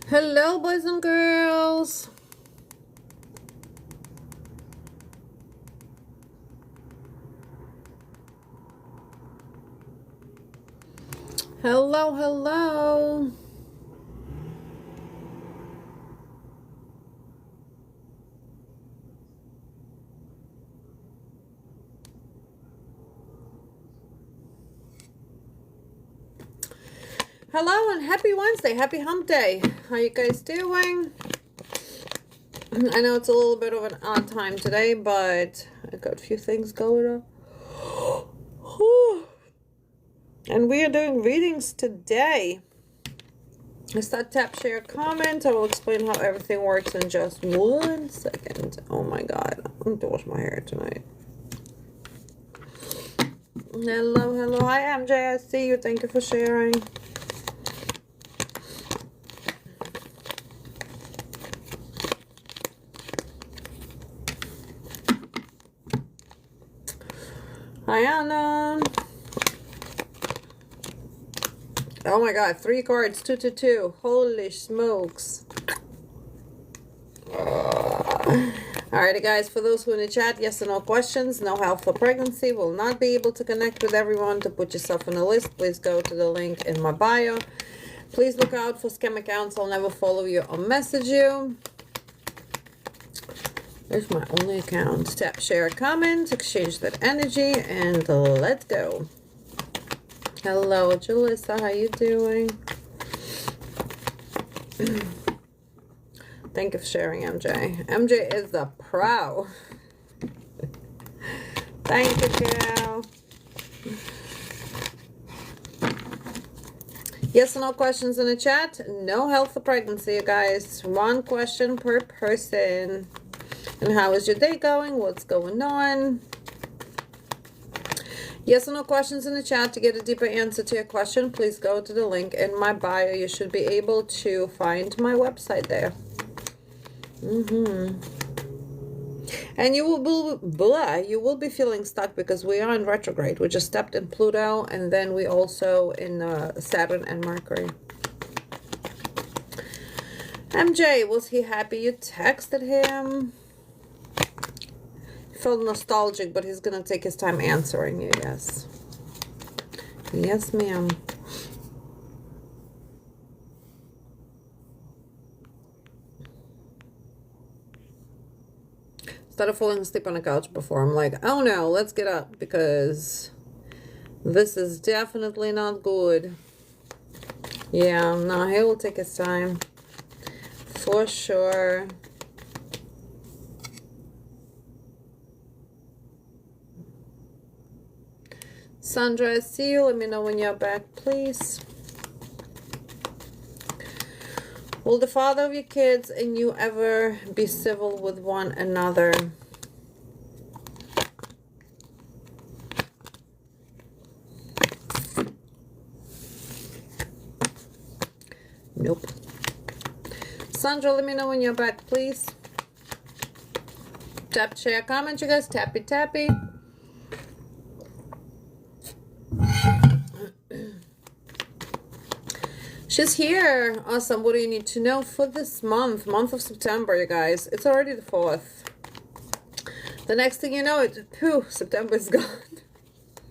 Hello, boys and girls. Hello, hello. Hello and happy Wednesday. Happy hump day. How you guys doing? I know it's a little bit of an odd time today, but I got a few things going on. And we are doing readings today. Let's start, tap, share, comment. I will explain how everything works in just 1 second. Oh my god. I'm going to wash my hair tonight. Hello, hello. Hi, MJ. I see you. Thank you for sharing. Hi, Anna. Oh my god, 3 cards, 2 to 2. Holy smokes. Alrighty, guys, for those who in the chat, yes or no questions, no help for pregnancy, will not be able to connect with everyone. To put yourself on the list, please go to the link in my bio. Please look out for scam accounts. I'll never follow you or message you. There's my only account. Tap, share, comment, exchange that energy, and let's go. Hello, Julissa. How you doing? Thank you for sharing, MJ. MJ is the pro. Thank you, girl. Yes or no questions in the chat? No health for pregnancy, you guys. 1 question per person. And how is your day going? What's going on? Yes or no questions in the chat. To get a deeper answer to your question, please go to the link in my bio. You should be able to find my website there. And you will be feeling stuck because we are in retrograde. We just stepped in Pluto, and then we also in Saturn and Mercury. MJ, was he happy you texted him? Felt nostalgic, but he's gonna take his time answering you. Yes. Yes, ma'am. Started falling asleep on the couch before. I'm like, oh no, let's get up because this is definitely not good. Yeah, no, he will take his time for sure. Sandra, I see you. Let me know when you're back, please. Will the father of your kids and you ever be civil with one another? Nope. Sandra, let me know when you're back, please. Tap, share, comment, you guys. Tappy, tappy. She's here. Awesome. What do you need to know for this month of September, you guys? It's already the 4th. The next thing you know, September is gone.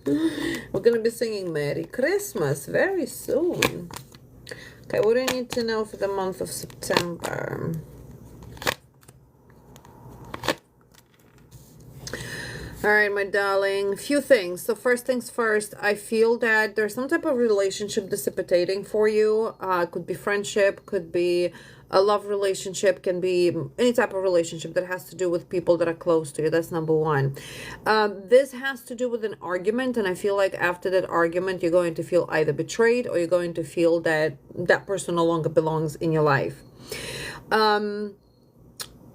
We're going to be singing Merry Christmas very soon. Okay, what do you need to know for the month of September? All right, my darling, few things. So first things first, I feel that there's some type of relationship dissipating for you. Could be friendship, could be a love relationship, can be any type of relationship that has to do with people that are close to you. That's number 1. This has to do with an argument, and I feel like after that argument, you're going to feel either betrayed or you're going to feel that that person no longer belongs in your life.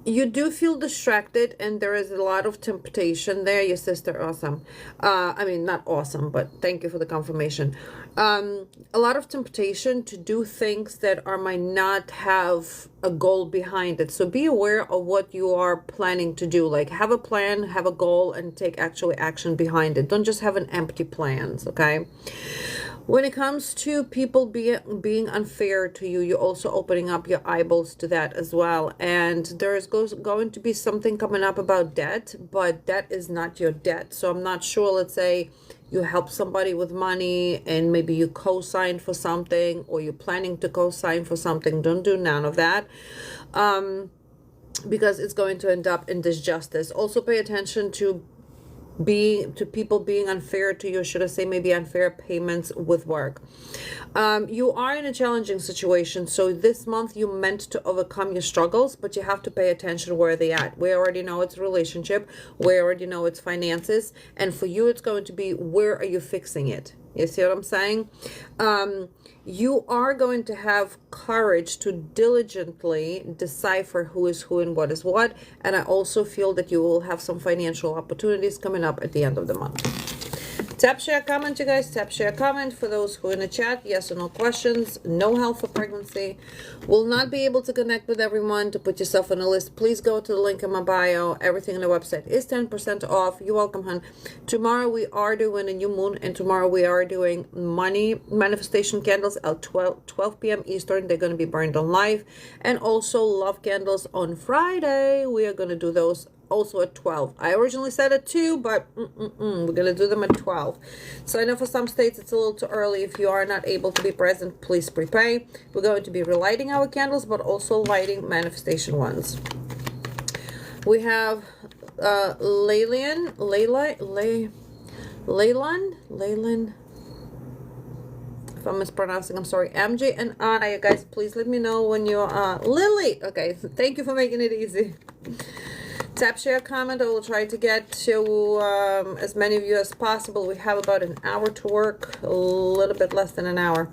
You do feel distracted, and there is a lot of temptation there. Your sister, awesome. I mean, not awesome, but thank you for the confirmation. A lot of temptation to do things that might not have a goal behind it. So be aware of what you are planning to do. Like, have a plan, have a goal, and take actually action behind it. Don't just have an empty plans, okay? When it comes to people being unfair to you, you're also opening up your eyeballs to that as well. And there's going to be something coming up about debt, but debt is not your debt. So I'm not sure, let's say you help somebody with money and maybe you co-sign for something, or you're planning to co-sign for something. Don't do none of that. Because it's going to end up in disjustice. Also pay attention to people being unfair to you, should I say, maybe unfair payments with work. You are in a challenging situation, so this month you meant to overcome your struggles, but you have to pay attention where they at. We already know it's relationship, we already know it's finances, and for you it's going to be, where are you fixing it? You see what I'm saying? You are going to have courage to diligently decipher who is who and what is what. And I also feel that you will have some financial opportunities coming up at the end of the month. Tap, share, comment, you guys. Tap, share, comment. For those who are in the chat, yes or no questions. No help for pregnancy. Will not be able to connect with everyone. To put yourself on a list, please go to the link in my bio. Everything on the website is 10% off. You're welcome, hon. Tomorrow we are doing a new moon, and tomorrow we are doing money manifestation candles at 12 p.m. Eastern. They're going to be burned on live. And also love candles on Friday. We are going to do those also at 12. I originally said at 2, but we're gonna do them at 12. So I know for some states it's a little too early. If you are not able to be present, please prepay. We're going to be relighting our candles, but also lighting manifestation ones. We have Leyland. If I'm mispronouncing, I'm sorry. MJ and Anna, you guys, please let me know when you're Lily. Okay, thank you for making it easy. Tap, share, comment. I will try to get to as many of you as possible. We have about an hour to work, a little bit less than an hour.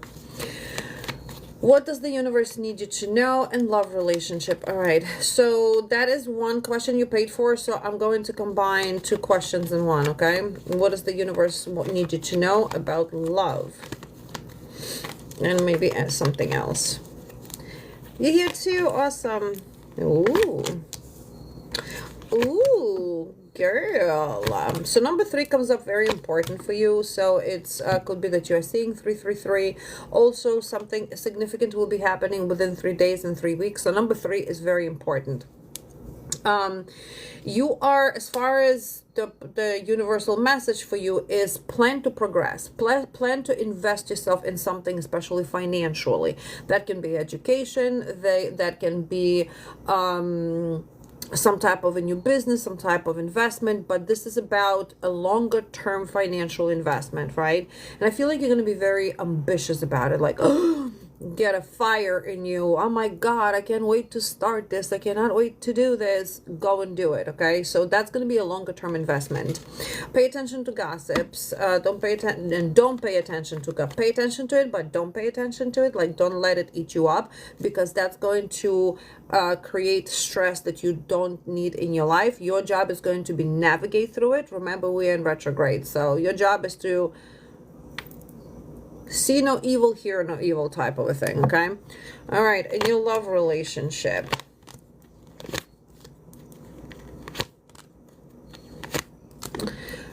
What does the universe need you to know in love relationship? All right, so that is one question you paid for, so I'm going to combine 2 questions in one, okay? What does the universe need you to know about love? And maybe add something else. You here too? Awesome. Ooh, girl. So number 3 comes up very important for you. So it's could be that you're seeing 333. Also, something significant will be happening within 3 days and 3 weeks. So number 3 is very important. You are, as far as the universal message for you is, plan to progress, plan to invest yourself in something, especially financially. That can be education, that can be some type of a new business, some type of investment, but this is about a longer term financial investment, right? And I feel like you're going to be very ambitious about it, like, oh, get a fire in you. Oh my God, I can't wait to start this. I cannot wait to do this. Go and do it. Okay. So that's going to be a longer term investment. Pay attention to gossips. Don't pay attention to pay attention to it, but don't pay attention to it. Like, don't let it eat you up, because that's going to create stress that you don't need in your life. Your job is going to be navigate through it. Remember, we're in retrograde. So your job is to see no evil, hear no evil type of a thing, okay? All right, in your love relationship.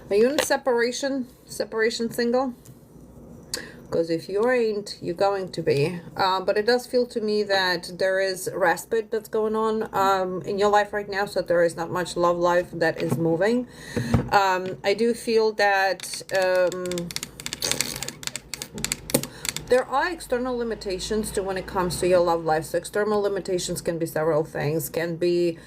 Are you in separation? Separation single? Because if you ain't, you're going to be. But it does feel to me that there is respite that's going on in your life right now, so there is not much love life that is moving. I do feel that there are external limitations to when it comes to your love life. So external limitations can be several things. Can be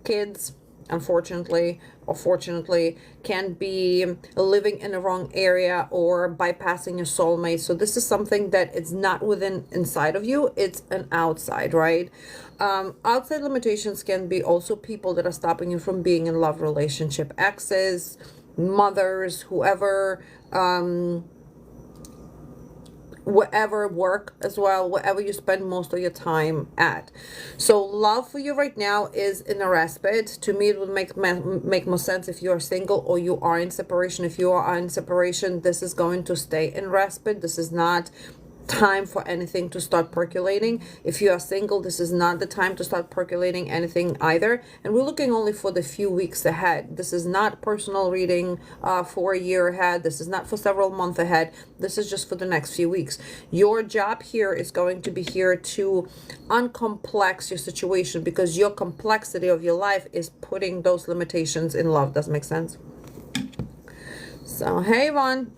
kids, unfortunately or fortunately, can be living in the wrong area or bypassing your soulmate. So this is something that it's not inside of you, it's an outside, right? Outside limitations can be also people that are stopping you from being in love relationship, exes, mothers, whoever, wherever, work as well, wherever you spend most of your time at. So love for you right now is in a respite. To me, it would make more sense if you are single or you are in separation. If you are in separation, this is going to stay in respite. This is not time for anything to start percolating. If you are single, this is not the time to start percolating anything either. And we're looking only for the few weeks ahead. This is not personal reading for a year ahead. This is not for several months ahead. This is just for the next few weeks. Your job here is going to be here to uncomplex your situation, because your complexity of your life is putting those limitations in love. Does that make sense? So, hey, Vaughn.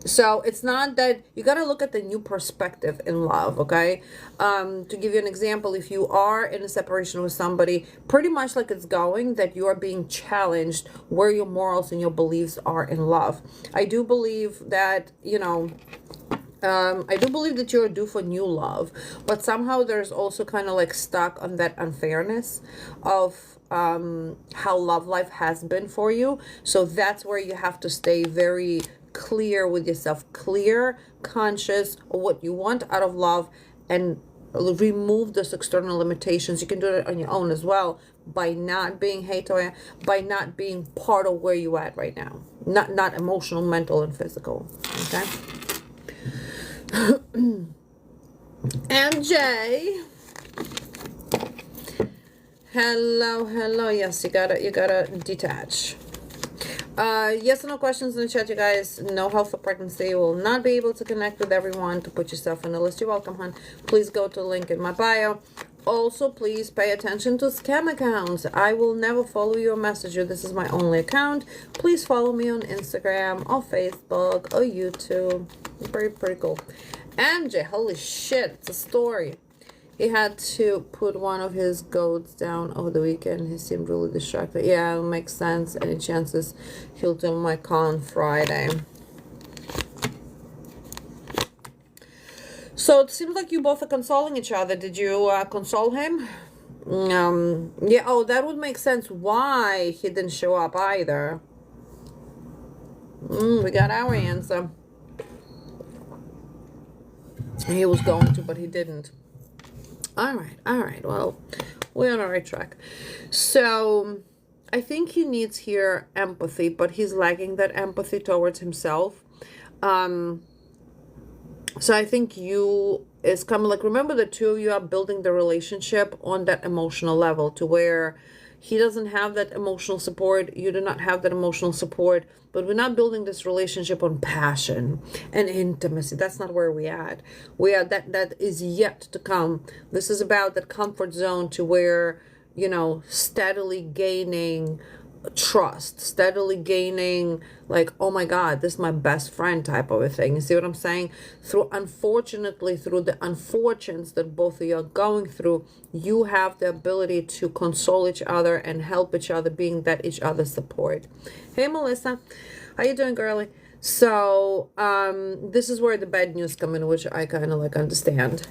So it's not that you got to look at the new perspective in love, okay? To give you an example, if you are in a separation with somebody, pretty much like it's going, that you are being challenged where your morals and your beliefs are in love. I do believe that, you know, I do believe that you're due for new love, but somehow there's also kind of like stuck on that unfairness of how love life has been for you. So that's where you have to stay very clear with yourself, clear, conscious of what you want out of love, and remove those external limitations. You can do it on your own as well, by not being hater, by not being part of where you at right now, not emotional, mental, and physical. Okay. MJ, hello. Yes, you gotta detach. Yes or no questions in the chat, you guys. No health for pregnancy. Will not be able to connect with everyone to put yourself on the list. You're welcome, hon. Please go to the link in my bio. Also, please pay attention to scam accounts. I will never follow you or message you. This is my only account. Please follow me on Instagram or Facebook or YouTube. Pretty cool. MJ, holy shit, it's a story. He had to put one of his goats down over the weekend. He seemed really distracted. Yeah, it makes sense. Any chances he'll do my con Friday? So it seems like you both are consoling each other. Did you console him? Yeah, oh, that would make sense why he didn't show up either. We got our answer. He was going to, but he didn't. All right. Well, we're on the right track. So I think he needs here empathy, but he's lacking that empathy towards himself. So I think it's kind of like, remember, the two of you are building the relationship on that emotional level, to where he doesn't have that emotional support, you do not have that emotional support, but we're not building this relationship on passion and intimacy. That's not where we at. We are that is yet to come. This is about that comfort zone, to where, you know, steadily gaining trust, steadily gaining, like, oh my God, this is my best friend type of a thing. You see what I'm saying? Unfortunately, through the unfortunes that both of you are going through, you have the ability to console each other and help each other, being that each other's support. Hey, Melissa, how you doing, girlie? So this is where the bad news come in, which I kind of like understand.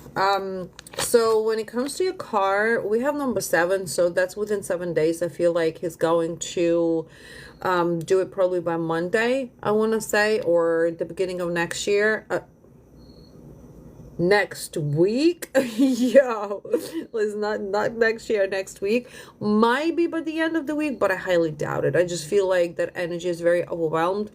So when it comes to your car, we have number 7, so that's within 7 days. I feel like he's going to do it probably by Monday, I want to say, or the beginning of next year. Next week. Yo, it's not next year, next week. Might be by the end of the week, but I highly doubt it. I just feel like that energy is very overwhelmed.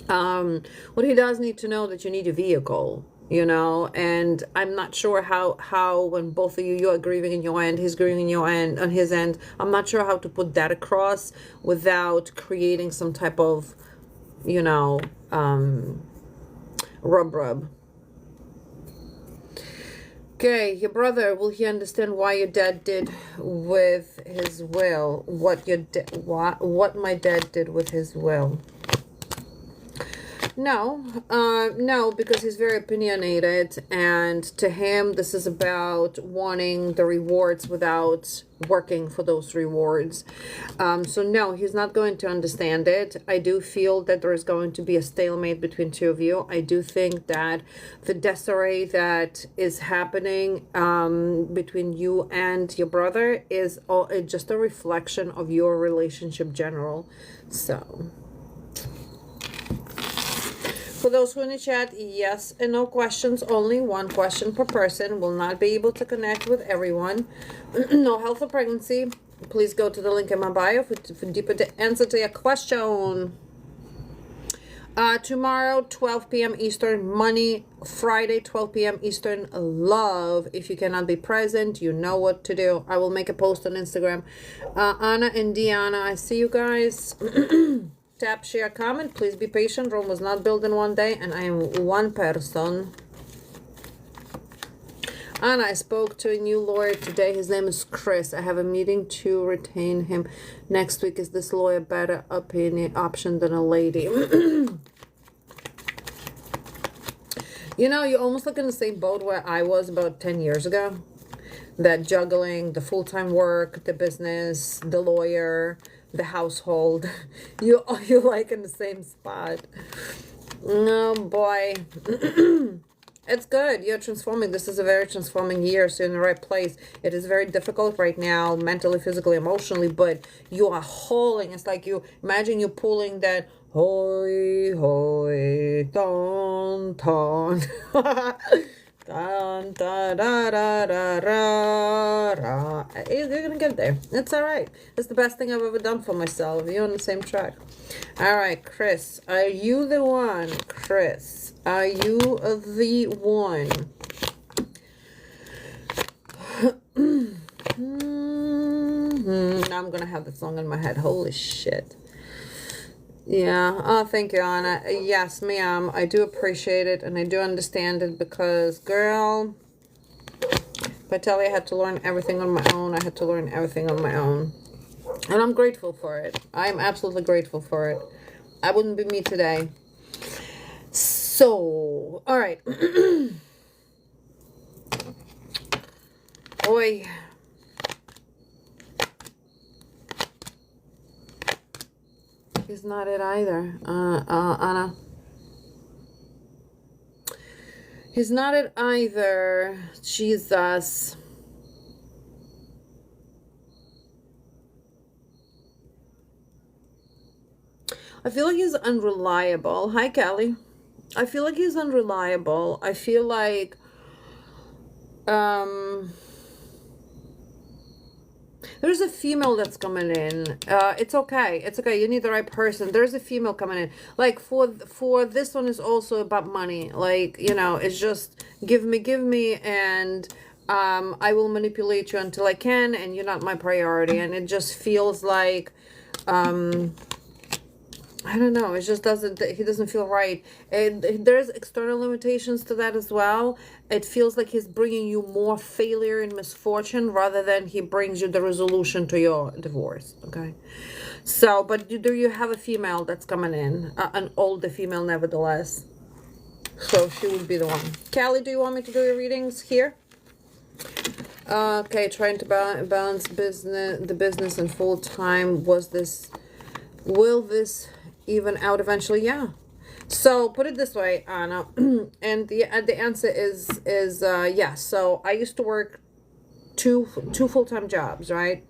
What he does need to know, that you need a vehicle, you know, and I'm not sure how when both of you are grieving in your end, he's grieving in your end, on his end, I'm not sure how to put that across without creating some type of, you know, rub. Okay, your brother, will he understand why your dad did with his will? What my dad did with his will? No, because he's very opinionated, and to him this is about wanting the rewards without working for those rewards. So no, he's not going to understand it. I do feel that there is going to be a stalemate between two of you. I do think that the disarray that is happening between you and your brother is just a reflection of your relationship general. So for those who in the chat, yes and no questions, only one question per person. Will not be able to connect with everyone. No health or pregnancy. Please go to the link in my bio for deeper answer to your question. Tomorrow, 12 p.m. Eastern, money. Friday, 12 p.m. Eastern, love. If you cannot be present, you know what to do. I will make a post on Instagram. Anna and Diana, I see you guys. Tap, share, comment. Please be patient. Rome was not built in one day, and I am one person. Anna, I spoke to a new lawyer today. His name is Chris. I have a meeting to retain him next week. Is this lawyer better option than a lady? You know, you're almost like in the same boat where I was about 10 years ago. That juggling, the full-time work, the business, the lawyer, the household. You're like in the same spot. Oh, boy. It's good. You're transforming. This is a very transforming year, so you're in the right place. It is very difficult right now, mentally, physically, emotionally, but you are hauling. It's like you imagine you pulling that hoi hoi ton ton. Dun, da, da, da, da, da, da. You're gonna get there. It's all right. It's the best thing I've ever done for myself. You're on the same track. All right, Chris, are you the one? Chris, are you the one? Now I'm gonna have the song in my head. Holy shit. Yeah. Oh, thank you, Anna. Yes, ma'am. I do appreciate it, and I do understand it because, girl, if I tell you I had to learn everything on my own, I had to learn everything on my own. And I'm grateful for it. I am absolutely grateful for it. I wouldn't be me today. So, all right. Oi. He's not it either, Anna. He's not it either. Jesus. I feel like he's unreliable. Hi, Kelly. I feel like he's unreliable. I feel like, there's a female that's coming in. It's okay. It's okay. You need the right person. There's a female coming in. Like for this one is also about money. Like, you know, it's just give me, and I will manipulate you until I can, and you're not my priority. And it just feels like, I don't know. It just doesn't, he doesn't feel right. And there's external limitations to that as well. It feels like he's bringing you more failure and misfortune rather than he brings you the resolution to your divorce. Okay. So, but do you have a female that's coming in? An older female, nevertheless. So she would be the one. Callie, do you want me to do your readings here? Okay. Trying to balance the business and full time. Will this even out eventually? Yeah. So put it this way, Anna, and the answer is yes. So I used to work two full-time jobs, right?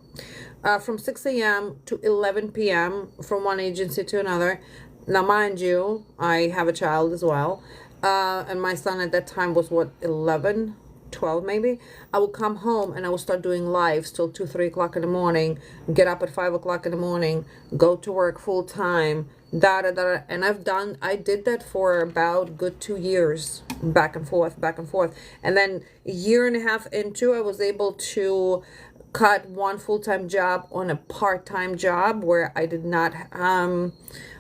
From 6 a.m. to 11 p.m. from one agency to another. Now, mind you, I have a child as well, and my son at that time was what, 11, 12 maybe. I would come home and I would start doing lives till 2, 3 o'clock in the morning, get up at 5 o'clock in the morning, go to work full time, and I did that for about good 2 years, back and forth, and then a year and a half into, I was able to cut one full-time job on a part-time job where I did not I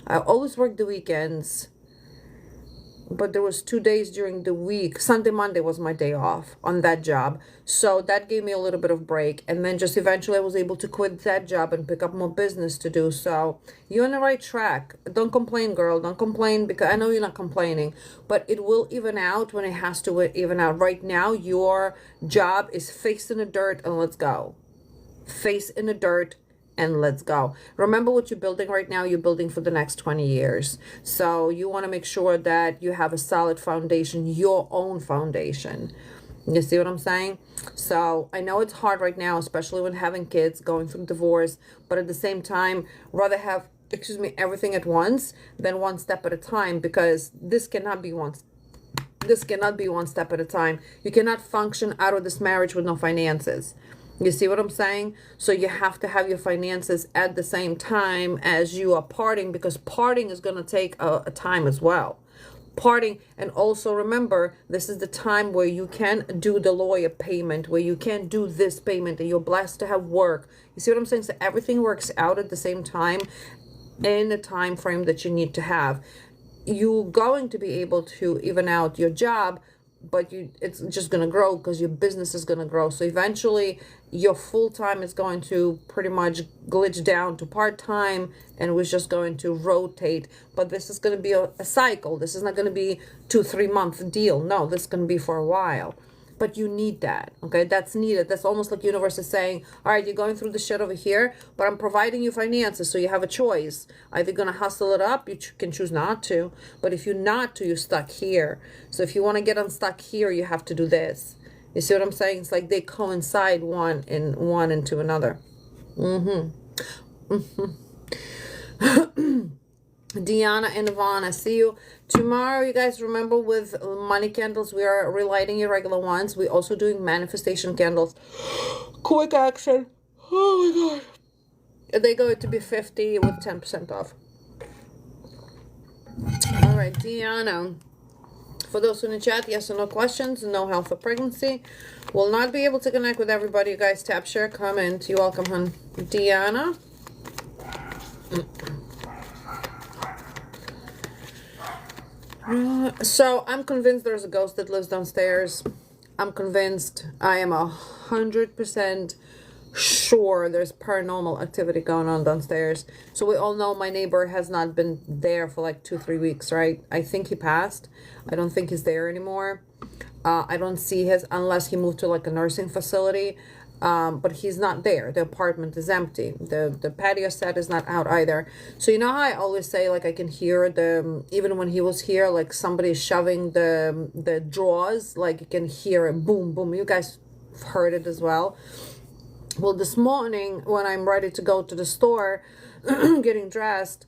always worked the weekends, but there was 2 days during the week. Sunday, Monday was my day off on that job. So that gave me a little bit of break. And then just eventually I was able to quit that job and pick up more business to do. So you're on the right track. Don't complain, girl. Don't complain, because I know you're not complaining. But it will even out when it has to even out. Right now, your job is face in the dirt and let's go. Face in the dirt and let's go. Remember what you're building right now. You're building for the next 20 years. So you want to make sure that you have a solid foundation, your own foundation. You see what I'm saying? So I know it's hard right now, especially when having kids, going through divorce, but at the same time, rather have, everything at once than one step at a time, because this cannot be one step at a time. You cannot function out of this marriage with no finances. You see what I'm saying? So you have to have your finances at the same time as you are parting, because parting is going to take a time as well. Parting, and also remember, this is the time where you can do the lawyer payment, where you can do this payment, and you're blessed to have work. You see what I'm saying? So everything works out at the same time in the time frame that you need to have. You're going to be able to even out your job, but it's just going to grow because your business is going to grow. So eventually your full-time is going to pretty much glitch down to part-time, and we're just going to rotate. But this is going to be a cycle. This is not going to be 2-3 month deal. No, this is going to be for a while. But you need that, okay? That's needed. That's almost like universe is saying, all right, you're going through the shit over here, but I'm providing you finances, so you have a choice. Either you're going to hustle it up, you can choose not to. But if you're not to, you're stuck here. So if you want to get unstuck here, you have to do this. You see what I'm saying? It's like they coincide one into another. Deanna and Ivana, see you tomorrow. You guys remember, with money candles, we are relighting your regular ones. We're also doing manifestation candles. Quick action. Oh my god. They go to be 50 with 10% off. All right, Deanna. For those in the chat, yes or no questions, no health or pregnancy. Will not be able to connect with everybody. You guys tap, share, comment. You're welcome, hon. Deanna. So I'm convinced there's a ghost that lives downstairs. I'm convinced. I am 100% sure there's paranormal activity going on downstairs. So we all know my neighbor has not been there for like 2-3 weeks, right? I think he passed. I don't think he's there anymore. I don't see his, unless he moved to like a nursing facility. But he's not there. The apartment is empty. The patio set is not out either. So you know how I always say, like, I can hear even when he was here, like somebody shoving the drawers, like you can hear it, boom, boom. You guys heard it as well. Well, this morning when I'm ready to go to the store, getting dressed,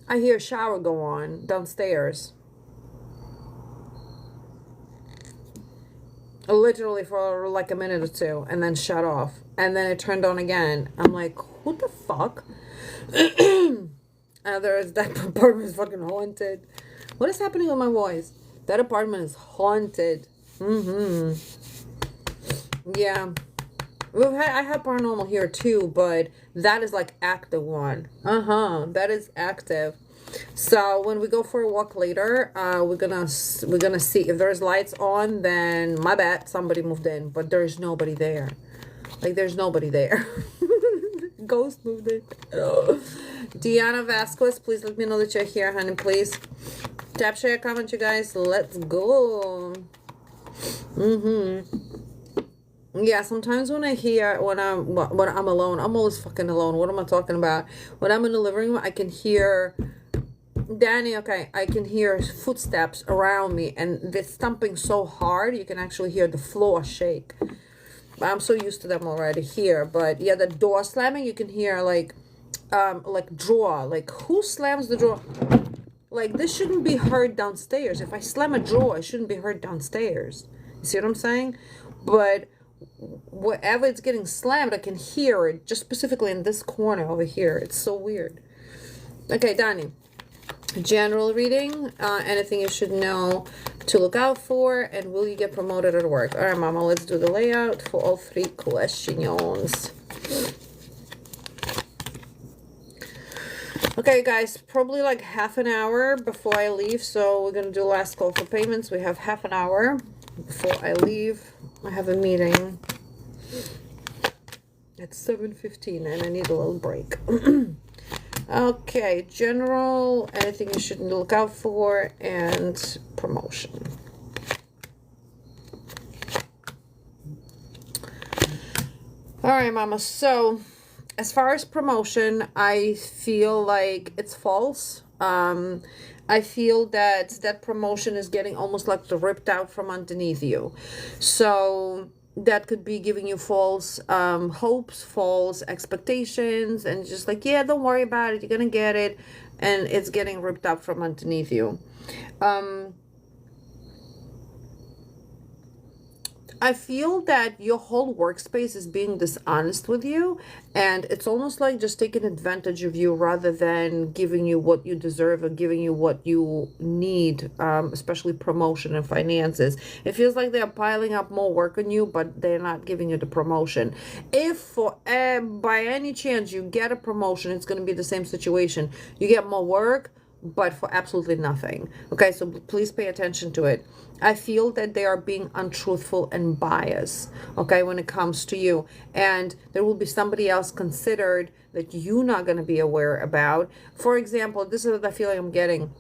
I hear a shower go on downstairs. Literally for like a minute or two, and then shut off, and then it turned on again. I'm like, what the fuck? That apartment is fucking haunted. What is happening with my voice? That apartment is haunted. Yeah, I had paranormal here too, but that is like active one. That is active. So when we go for a walk later, we're gonna see if there's lights on. Then my bad, somebody moved in, but there's nobody there. Like, there's nobody there. Ghost moved in. Deanna Vasquez, please let me know that you're here, honey. Please tap, share, comment, you guys. Let's go. Yeah, sometimes when I'm alone, I'm always fucking alone. What am I talking about? When I'm in the living room, I can hear Danny, okay, I can hear footsteps around me, and they're stumping so hard you can actually hear the floor shake. I'm so used to them already here. But yeah, the door slamming, you can hear like drawer. Like, who slams the drawer? Like, this shouldn't be heard downstairs. If I slam a drawer, it shouldn't be heard downstairs. You see what I'm saying? But wherever it's getting slammed, I can hear it, just specifically in this corner over here. It's so weird. Okay, Danny. General reading, anything you should know to look out for, and will you get promoted at work? All right, mama, let's do the layout for all 3 questions. Okay, guys, probably like half an hour before I leave, so we're gonna do last call for payments. We have half an hour before I leave. I have a meeting at 7:15 and I need a little break. Okay, general, anything you should look out for, and promotion. All right, mama. So as far as promotion, I feel like it's false. I feel that promotion is getting almost like ripped out from underneath you. So that could be giving you false hopes, false expectations, and just like, yeah, don't worry about it, you're gonna get it, and it's getting ripped up from underneath you. I feel that your whole workspace is being dishonest with you, and it's almost like just taking advantage of you rather than giving you what you deserve or giving you what you need, especially promotion and finances. It feels like they're piling up more work on you, but they're not giving you the promotion. If for by any chance you get a promotion, it's going to be the same situation. You get more work, but for absolutely nothing. Okay, so please pay attention to it. I feel that they are being untruthful and biased, okay, when it comes to you. And there will be somebody else considered that you're not going to be aware about. For example, this is the feeling I'm getting.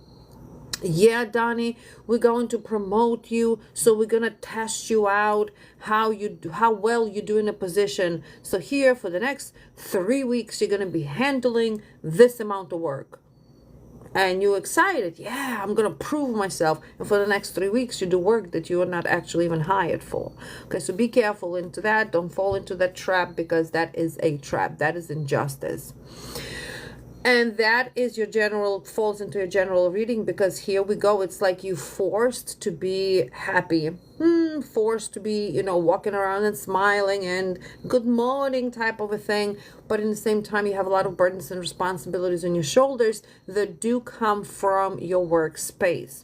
Yeah, Donnie, we're going to promote you, so we're going to test you out, how well you do in a position. So here for the next 3 weeks, you're going to be handling this amount of work. And you're excited, yeah, I'm going to prove myself. And for the next 3 weeks, you do work that you are not actually even hired for. Okay, so be careful into that. Don't fall into that trap, because that is a trap. That is injustice. And that is your general, falls into your general reading, because here we go. It's like you forced to be happy, forced to be, you know, walking around and smiling and good morning type of a thing. But in the same time, you have a lot of burdens and responsibilities on your shoulders that do come from your workspace.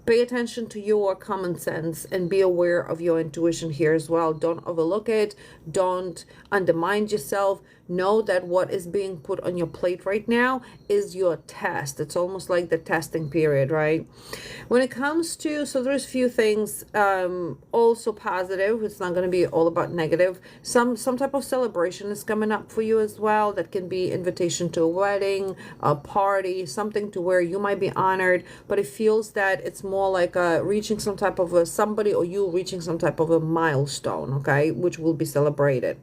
Pay attention to your common sense and be aware of your intuition here as well. Don't overlook it. Don't undermine yourself. Know that what is being put on your plate right now is your test. It's almost like the testing period, right? When it comes to, so there's a few things also positive. It's not going to be all about negative. Some type of celebration is coming up for you as well. That can be invitation to a wedding, a party, something to where you might be honored, but it feels that it's more like reaching some type of somebody, or you reaching some type of a milestone, okay, which will be celebrated.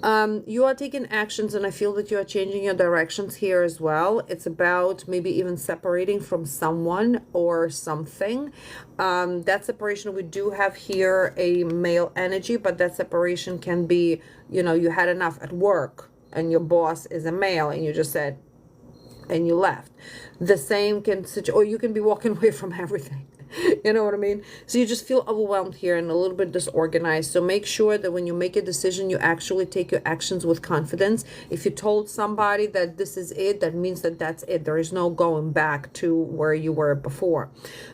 You are taking actions, and I feel that you are changing your directions here as well. It's about maybe even separating from someone or something. That separation, we do have here a male energy, but that separation can be, you know, you had enough at work and your boss is a male and you just said, and you left. The same can, or you can be walking away from everything. You know what I mean? So you just feel overwhelmed here and a little bit disorganized. So make sure that when you make a decision, you actually take your actions with confidence. If you told somebody that this is it, that means that that's it. There is no going back to where you were before.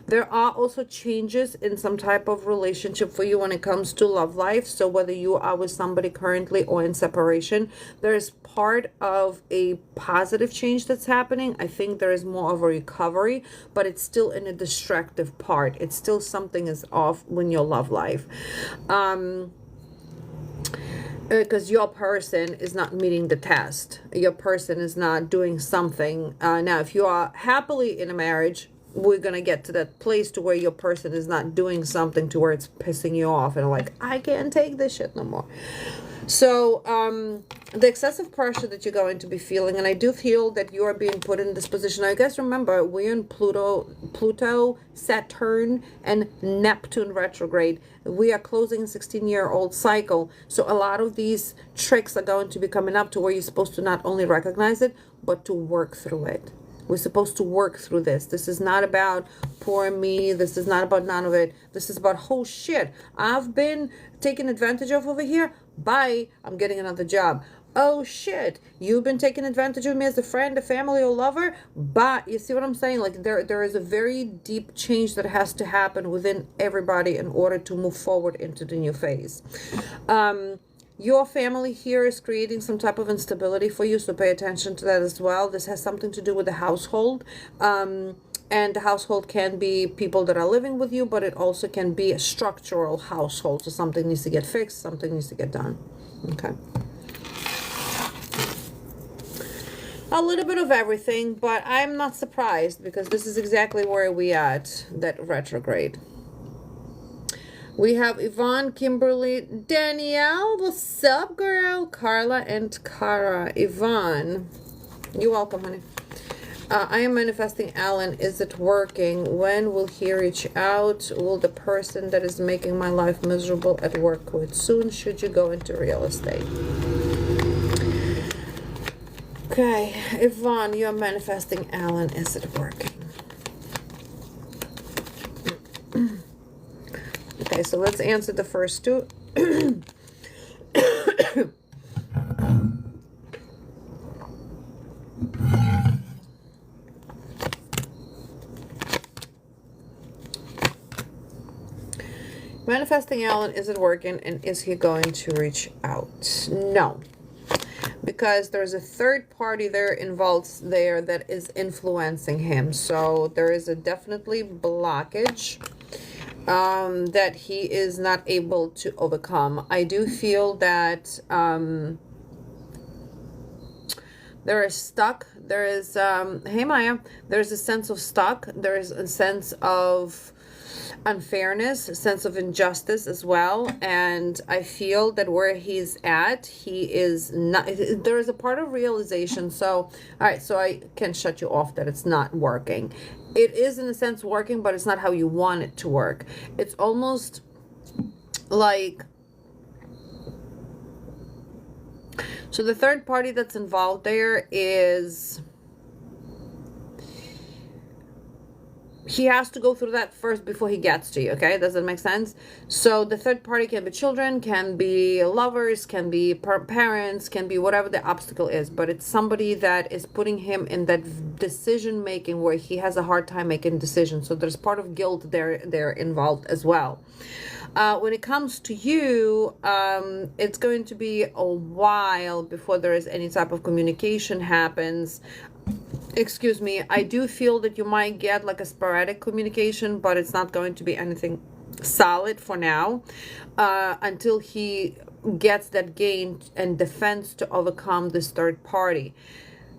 There are also changes in some type of relationship for you when it comes to love life. So whether you are with somebody currently or in separation, there is part of a positive change that's happening. I think there is more of a recovery, but it's still in a destructive part. It's still something is off when your love life. Because your person is not meeting the test. Your person is not doing something. Now, if you are happily in a marriage, we're going to get to that place to where your person is not doing something to where it's pissing you off and like, I can't take this shit no more. So the excessive pressure that you're going to be feeling, and I do feel that you are being put in this position. I guess remember, we're in Pluto, Saturn, and Neptune retrograde. We are closing a 16-year-old cycle. So a lot of these tricks are going to be coming up to where you're supposed to not only recognize it, but to work through it. We're supposed to work through this. This is not about poor me. This is not about none of it. This is about, oh shit, I've been taken advantage of over here. Bye, I'm getting another job. Oh shit, you've been taking advantage of me as a friend, a family, or lover. But you see what I'm saying? Like there is a very deep change that has to happen within everybody in order to move forward into the new phase. Your family here is creating some type of instability for you, so pay attention to that as well. This has something to do with the household. And the household can be people that are living with you, but it also can be a structural household. So something needs to get fixed, something needs to get done. Okay. A little bit of everything, but I'm not surprised because this is exactly where we at, that retrograde. We have Yvonne, Kimberly, Danielle, what's up, girl? Carla and Cara. Yvonne, you're welcome, honey. I am manifesting Alan. Is it working? When will he reach out? Will the person that is making my life miserable at work quit soon? Should you go into real estate? Okay, Yvonne, you are manifesting Alan. Is it working? Okay, Okay, so let's answer the first two. Manifesting Alan, is it working, and is he going to reach out? No, because there's a third party there involved there that is influencing him. So there is a definitely blockage that he is not able to overcome. I do feel that there is stuck. There is, hey Maya, there's a sense of stuck. There is a sense of unfairness, a sense of injustice as well. And I feel that where he's at, he is not, there is a part of realization. So, all right, so I can shut you off that it's not working. It is in a sense working, but it's not how you want it to work. It's almost like, so the third party that's involved there is, he has to go through that first before he gets to you, okay? Does that make sense? So the third party can be children, can be lovers, can be parents, can be whatever the obstacle is, but it's somebody that is putting him in that decision making where he has a hard time making decisions. So there's part of guilt there involved as well. When it comes to you, it's going to be a while before there is any type of communication happens. Excuse me, I do feel that you might get like a sporadic communication, but it's not going to be anything solid for now, until he gets that gain and defense to overcome this third party.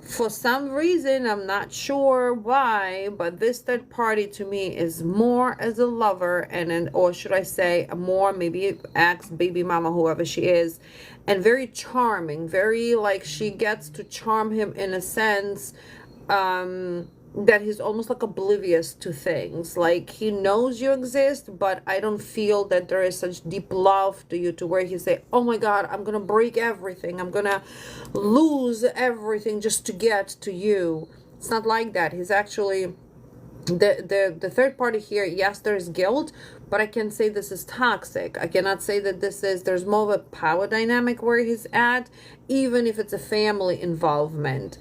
For some reason, I'm not sure why, but this third party to me is more as a lover, and or should I say more maybe ex, baby mama, whoever she is, and very charming, very like she gets to charm him in a sense that he's almost like oblivious to things. Like he knows you exist, but I don't feel that there is such deep love to you to where he say, oh my God, I'm gonna break everything, I'm gonna lose everything just to get to you. It's not like that. He's actually the third party here. Yes, there's guilt, but I can say this is toxic. I cannot say that there's more of a power dynamic where he's at, even if it's a family involvement.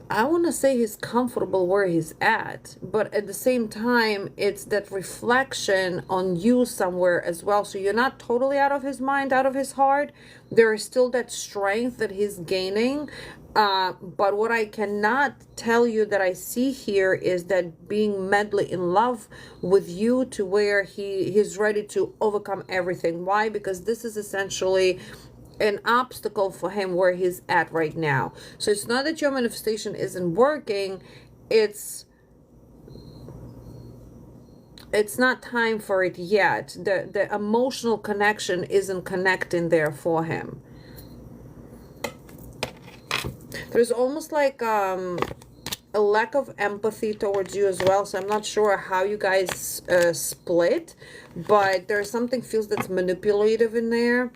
I want to say he's comfortable where he's at, but at the same time, it's that reflection on you somewhere as well. So you're not totally out of his mind, out of his heart. There is still that strength that he's gaining. But what I cannot tell you that I see here is that being madly in love with you to where he's ready to overcome everything. Why? Because this is essentially an obstacle for him where he's at right now. So it's not that your manifestation isn't working, it's not time for it yet. The emotional connection isn't connecting there for him. There's almost like a lack of empathy towards you as well. So I'm not sure how you guys split, but there's something feels that's manipulative in there.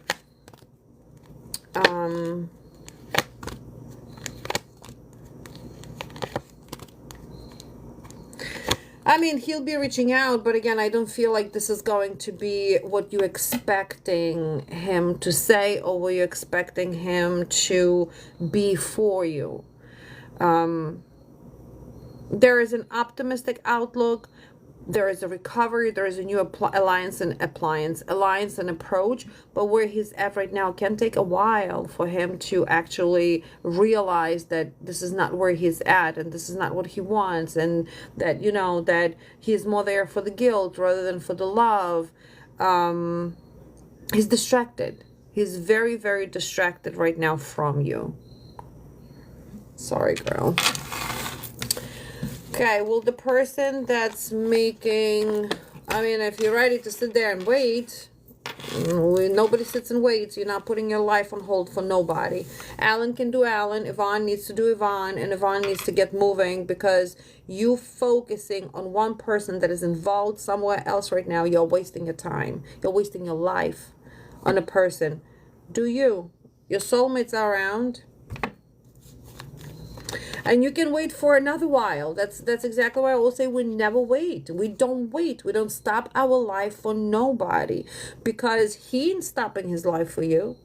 I mean, he'll be reaching out, but again, I don't feel like this is going to be what you're expecting him to say or what you're expecting him to be for you. There is an optimistic outlook. There is a recovery. There is a new alliance and approach. But where he's at right now can take a while for him to actually realize that this is not where he's at and this is not what he wants, and that, you know, that he's more there for the guilt rather than for the love. He's distracted. He's very, very distracted right now from you. Sorry, girl. Okay, well, the person that's making, I mean, if you're ready to sit there and wait, nobody sits and waits. You're not putting your life on hold for nobody. Alan can do Alan. Yvonne needs to do Yvonne. And Yvonne needs to get moving, because you focusing on one person that is involved somewhere else right now, you're wasting your time. You're wasting your life on a person. Do you? Your soulmates are around. And you can wait for another while. That's exactly why I will say we never wait. We don't wait. We don't stop our life for nobody, because he ain't stopping his life for you.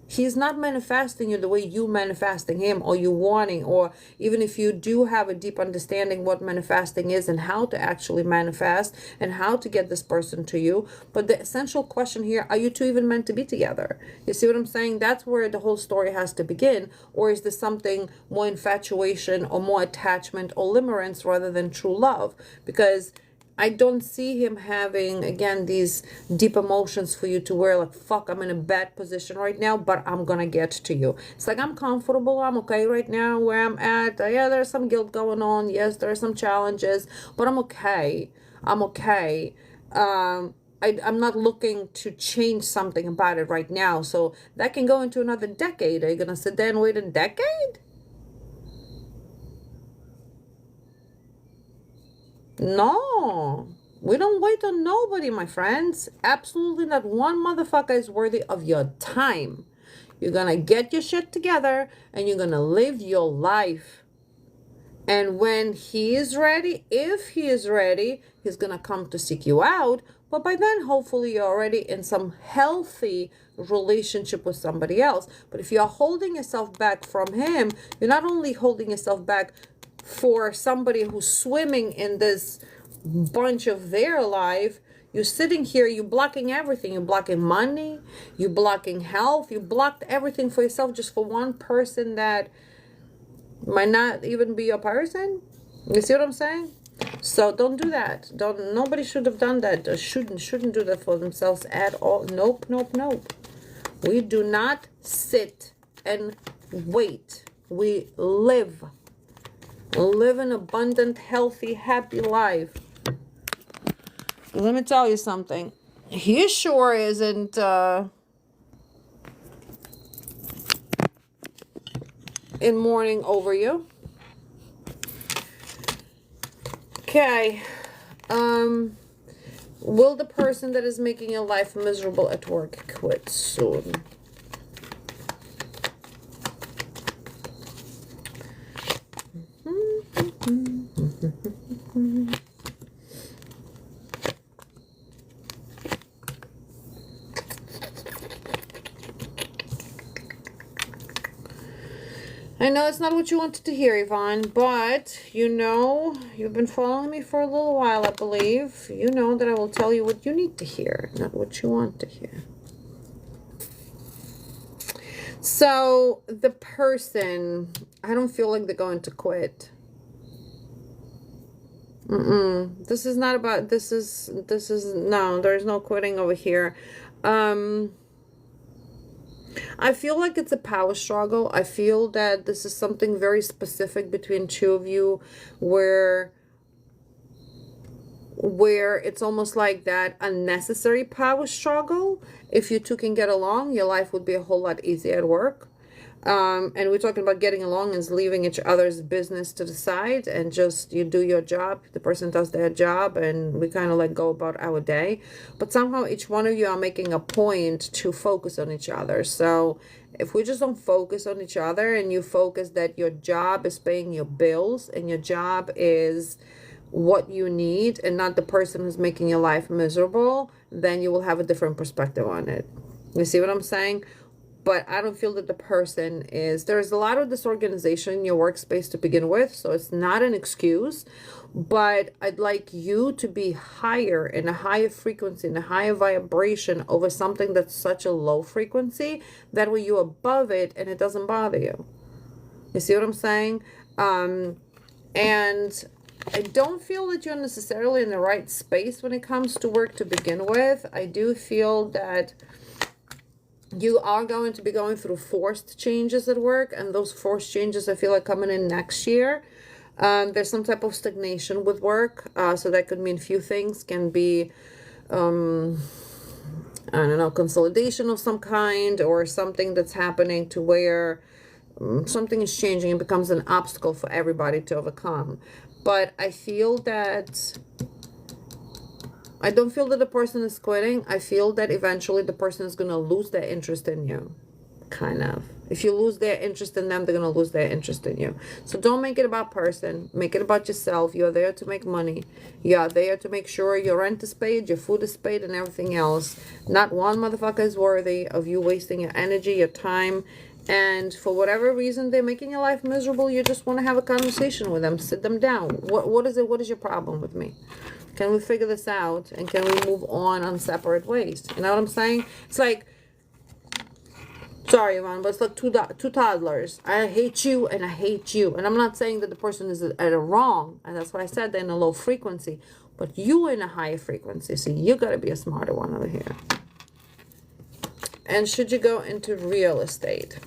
He's not manifesting you the way you manifesting him, or you wanting, or even if you do have a deep understanding what manifesting is and how to actually manifest and how to get this person to you. But the essential question here, are you two even meant to be together? You see what I'm saying? That's where the whole story has to begin. Or is this something more infatuation or more attachment or limerence rather than true love? Because I don't see him having, again, these deep emotions for you to where like, fuck, I'm in a bad position right now, but I'm gonna get to you. It's like, I'm comfortable, I'm okay right now where I'm at. Yeah, there's some guilt going on. Yes, there are some challenges, but I'm okay. I'm okay. I'm not looking to change something about it right now. So that can go into another decade. Are you gonna sit there and wait a decade? No, we don't wait on nobody, my friends. Absolutely not one motherfucker is worthy of your time. You're gonna get your shit together and you're gonna live your life. And when he is ready, if he is ready, he's gonna come to seek you out. But by then, hopefully, you're already in some healthy relationship with somebody else. But if you're holding yourself back from him, you're not only holding yourself back for somebody who's swimming in this bunch of their life, you're sitting here, you're blocking everything. You're blocking money, you're blocking health, you blocked everything for yourself just for one person that might not even be your person. You see what I'm saying? So don't do that. Nobody should have done that. Shouldn't do that for themselves at all. Nope, nope, nope. We do not sit and wait. We live an abundant, healthy, happy life. Let me tell you something. He sure isn't in mourning over you. Okay. Will the person that is making your life miserable at work quit soon? I know it's not what you wanted to hear, Yvonne, but you know, you've been following me for a little while, I believe. You know that I will tell you what you need to hear, not what you want to hear. So, the person, I don't feel like they're going to quit. This is not about, this is, no, there's no quitting over here. I feel like it's a power struggle. I feel that this is something very specific between two of you where it's almost like that unnecessary power struggle. If you two can get along, your life would be a whole lot easier at work. And we're talking about getting along is leaving each other's business to the side and just you do your job, the person does their job, and we kind of like go about our day. But somehow each one of you are making a point to focus on each other. So if we just don't focus on each other and you focus that your job is paying your bills and your job is what you need and not the person who's making your life miserable, then you will have a different perspective on it. You see what I'm saying? But I don't feel that the person is, there's a lot of disorganization in your workspace to begin with, so it's not an excuse, but I'd like you to be higher, in a higher frequency, in a higher vibration over something that's such a low frequency. That way you're above it and it doesn't bother you. You see what I'm saying? And I don't feel that you're necessarily in the right space when it comes to work to begin with. I do feel that you are going to be going through forced changes at work, and those forced changes I feel like coming in next year. There's some type of stagnation with work, so that could mean few things. Can be I don't know, consolidation of some kind, or something that's happening to where something is changing and becomes an obstacle for everybody to overcome. But I feel that I don't feel that the person is quitting. I feel that eventually the person is going to lose their interest in you. Kind of. If you lose their interest in them, they're going to lose their interest in you. So don't make it about person. Make it about yourself. You're there to make money. You're there to make sure your rent is paid, your food is paid, and everything else. Not one motherfucker is worthy of you wasting your energy, your time. And for whatever reason they're making your life miserable, you just want to have a conversation with them. Sit them down. What is it? What is your problem with me? Can we figure this out? And can we move on separate ways? You know what I'm saying? It's like, sorry, Yvonne, but it's like two toddlers. I hate you and I hate you. And I'm not saying that the person is at a wrong. And that's why I said they're in a low frequency. But you in a higher frequency. So you got to be a smarter one over here. And should you go into real estate?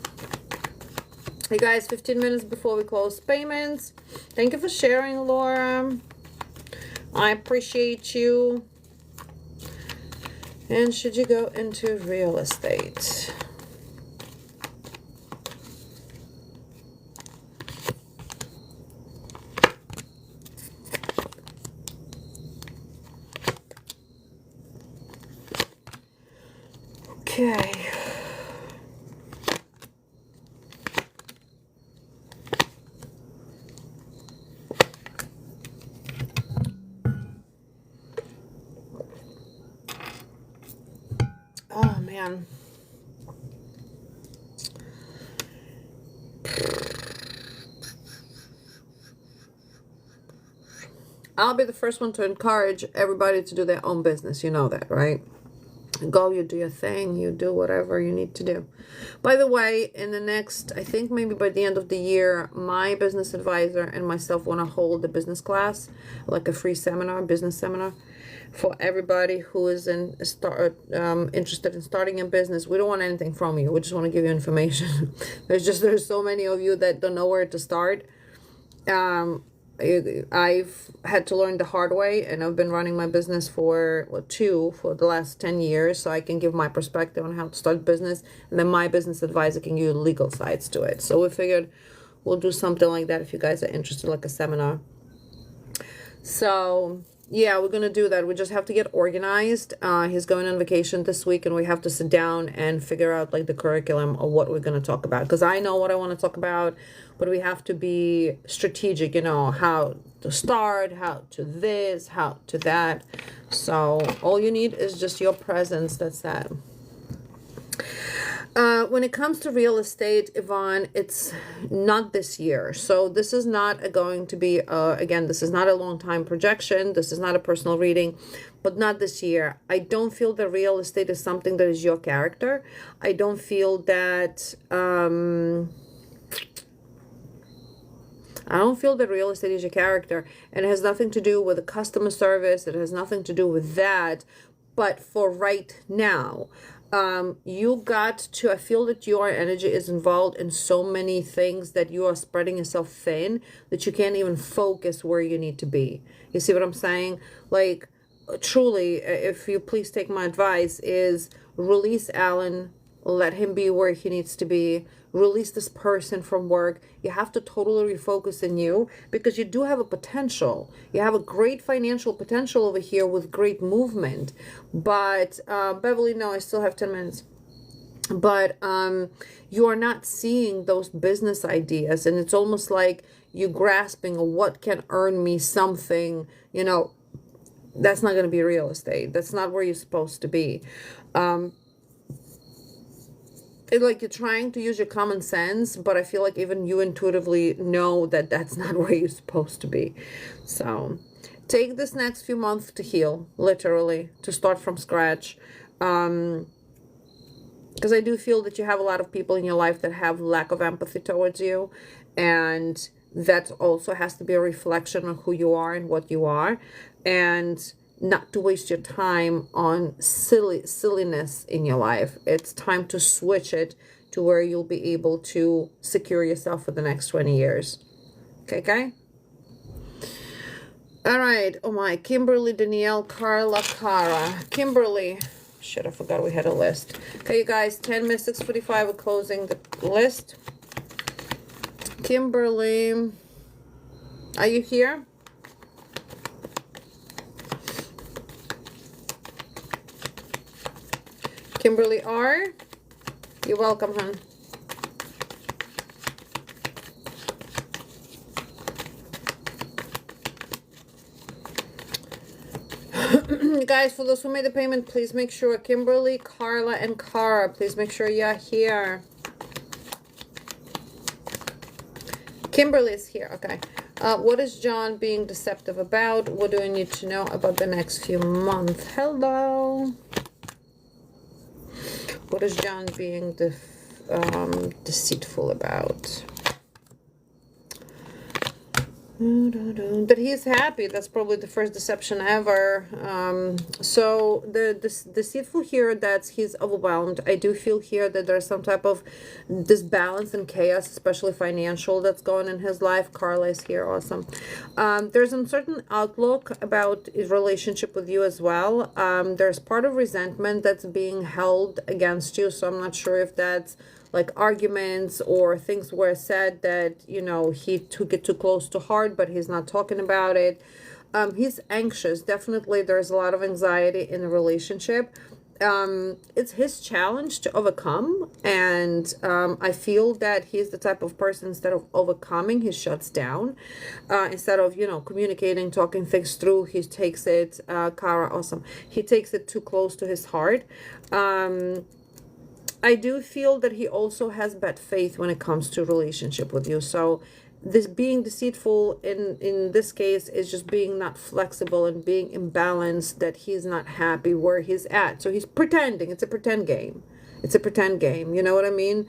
Hey guys, 15 minutes before we close payments. Thank you for sharing, Laura. I appreciate you. And should you go into real estate? Okay. Oh, man. I'll be the first one to encourage everybody to do their own business. You know that, right? Go, you do your thing, you do whatever you need to do. By the way, in the next, I think maybe by the end of the year, my business advisor and myself want to hold a business class, like a free seminar, business seminar, for everybody who is interested in starting a business. We don't want anything from you. We just want to give you information. There's so many of you that don't know where to start. I've had to learn the hard way, and I've been running my business for the last 10 years, so I can give my perspective on how to start business, and then my business advisor can give you legal sides to it. So we figured we'll do something like that if you guys are interested, like a seminar. So yeah, we're gonna do that. We just have to get organized. He's going on vacation this week, and we have to sit down and figure out like the curriculum of what we're gonna talk about, because I know what I want to talk about, but we have to be strategic, you know, how to start, how to this, how to that. So all you need is just your presence. That's that. When it comes to real estate, Yvonne, it's not this year. So this is not going to be, again, this is not a long time projection. This is not a personal reading, but not this year. I don't feel that real estate is something that is your character. I don't feel that, I don't feel that real estate is your character, and it has nothing to do with the customer service. It has nothing to do with that. But for right now, you got to, I feel that your energy is involved in so many things that you are spreading yourself thin that you can't even focus where you need to be. You see what I'm saying? Like, truly, if you please take my advice, is release Alan, let him be where he needs to be, release this person from work. You have to totally refocus in you, because you do have a potential. You have a great financial potential over here with great movement. But Beverly, no, I still have 10 minutes. But you are not seeing those business ideas, and it's almost like you grasping what can earn me something. You know, that's not going to be real estate. That's not where you're supposed to be. It's like you're trying to use your common sense, but I feel like even you intuitively know that that's not where you're supposed to be. So take this next few months to heal, literally, to start from scratch. Because I do feel that you have a lot of people in your life that have lack of empathy towards you. And that also has to be a reflection of who you are and what you are. And not to waste your time on silliness in your life. It's time to switch it to where you'll be able to secure yourself for the next 20 years. Okay? All right. Oh my. Kimberly, Danielle, Carla, Cara. Kimberly. Shit, I forgot we had a list. Okay, you guys. 10 minutes, 6:45. We're closing the list. Kimberly. Are you here? Kimberly R. You're welcome, hon. You guys, for those who made the payment, please make sure Kimberly, Carla, and Cara, please make sure you're here. Kimberly is here. Okay. What is John being deceptive about? What do I need to know about the next few months? Hello. What is John being deceitful about? That he's happy. That's probably the first deception ever. So this deceitful here, that's he's overwhelmed. I do feel here that there's some type of disbalance and chaos, especially financial, that's going in his life. Carla is here. Awesome. There's a certain outlook about his relationship with you as well. There's part of resentment that's being held against you. So I'm not sure if that's like arguments or things were said that, you know, he took it too close to heart, but he's not talking about it. He's anxious. Definitely there's a lot of anxiety in the relationship. It's his challenge to overcome, and I feel that he's the type of person, instead of overcoming, he shuts down. Instead of, you know, communicating, talking things through, he takes it, Kara, awesome, he takes it too close to his heart. I do feel that he also has bad faith when it comes to relationship with you. So this being deceitful in this case is just being not flexible and being imbalanced, that he's not happy where he's at. So he's pretending. It's a pretend game. It's a pretend game. You know what I mean?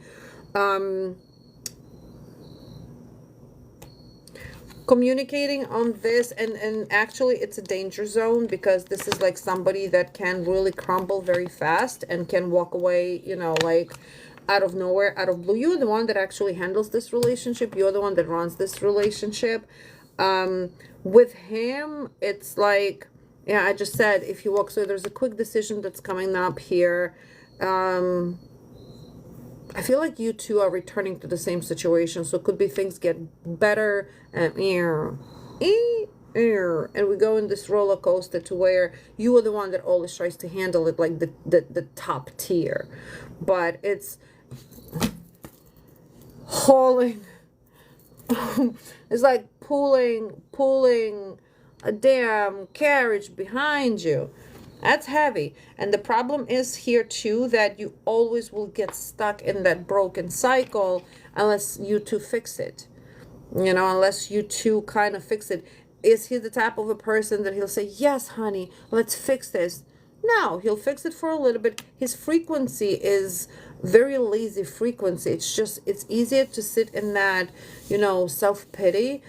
Communicating on this, and actually it's a danger zone, because this is like somebody that can really crumble very fast and can walk away, you know, like out of nowhere, out of blue. You're the one that actually handles this relationship. You're the one that runs this relationship. With him, it's like, yeah, I just said, if he walks away, there's a quick decision that's coming up here. I feel like you two are returning to the same situation, so it could be things get better, and we go in this roller coaster to where you are the one that always tries to handle it like the top tier, but it's hauling. It's like pulling a damn carriage behind you. That's heavy. And the problem is here too, that you always will get stuck in that broken cycle unless you two fix it. You know, unless you two kind of fix it. Is he the type of a person that he'll say, yes, honey, let's fix this? No, he'll fix it for a little bit. His frequency is very lazy frequency. It's just, it's easier to sit in that, you know, self-pity.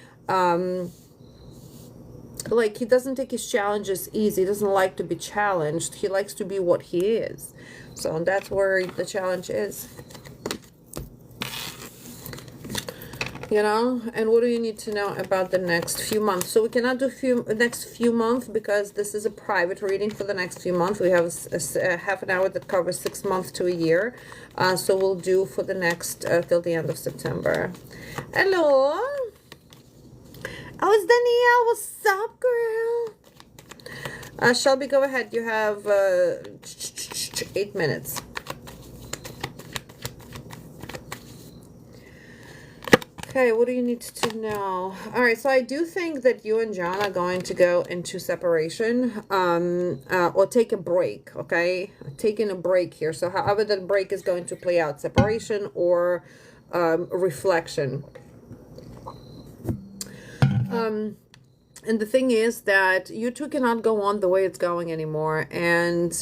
Like, he doesn't take his challenges easy. He doesn't like to be challenged. He likes to be what he is. So that's where the challenge is. You know, and what do you need to know about the next few months? So we cannot do next few months because this is a private reading for the next few months. We have a half an hour that covers 6 months to a year. So we'll do for the next till the end of September. Hello. Oh, it's Danielle. What's up, girl? Shelby, go ahead. You have 8 minutes. Okay, what do you need to know? All right, so I do think that you and John are going to go into separation, or take a break, okay? Taking a break here. So however that break is going to play out, separation or reflection. And the thing is that you two cannot go on the way it's going anymore. And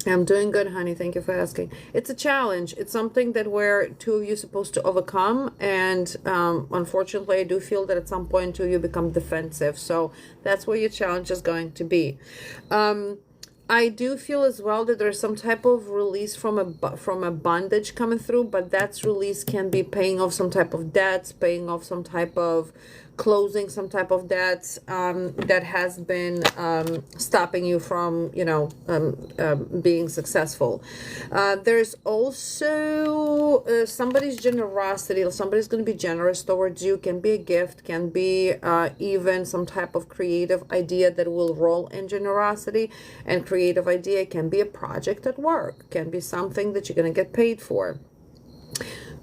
I'm doing good, honey. Thank you for asking. It's a challenge. It's something that where two of you are supposed to overcome. And unfortunately, I do feel that at some point two of you become defensive. So that's where your challenge is going to be. I do feel as well that there's some type of release from a bondage coming through, but that release can be paying off some type of debts, paying off some type of closing some type of debts that has been stopping you from, you know, being successful. There's also somebody's generosity. Somebody's going to be generous towards you. Can be a gift, can be even some type of creative idea that will roll in generosity. And creative idea can be a project at work, can be something that you're going to get paid for.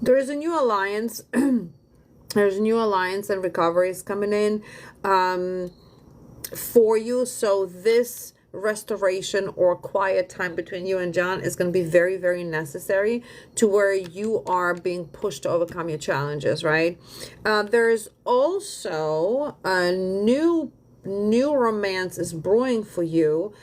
There is a new alliance. There's a new alliance and recovery is coming in. for you. So this restoration or quiet time between you and John is going to be very, very necessary to where you are being pushed to overcome your challenges, right? There's also a new romance is brewing for you.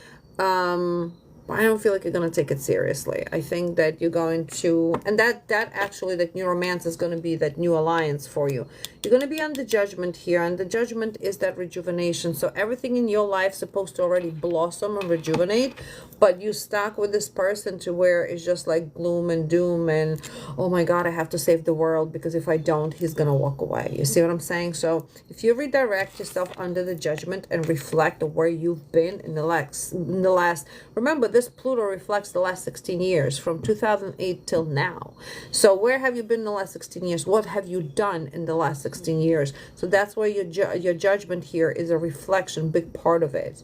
I don't feel like you're going to take it seriously. I think that you're going to, and that actually, that new romance is going to be that new alliance for you. You're going to be under judgment here, and the judgment is that rejuvenation. So everything in your life is supposed to already blossom and rejuvenate, but you stuck with this person to where it's just like gloom and doom and, oh my God, I have to save the world because if I don't, he's going to walk away. You see what I'm saying? So if you redirect yourself under the judgment and reflect where you've been in the last, remember, this Pluto reflects the last 16 years from 2008 till now. So where have you been in the last 16 years? What have you done in the last 16 years? So that's why your judgment here is a reflection, big part of it.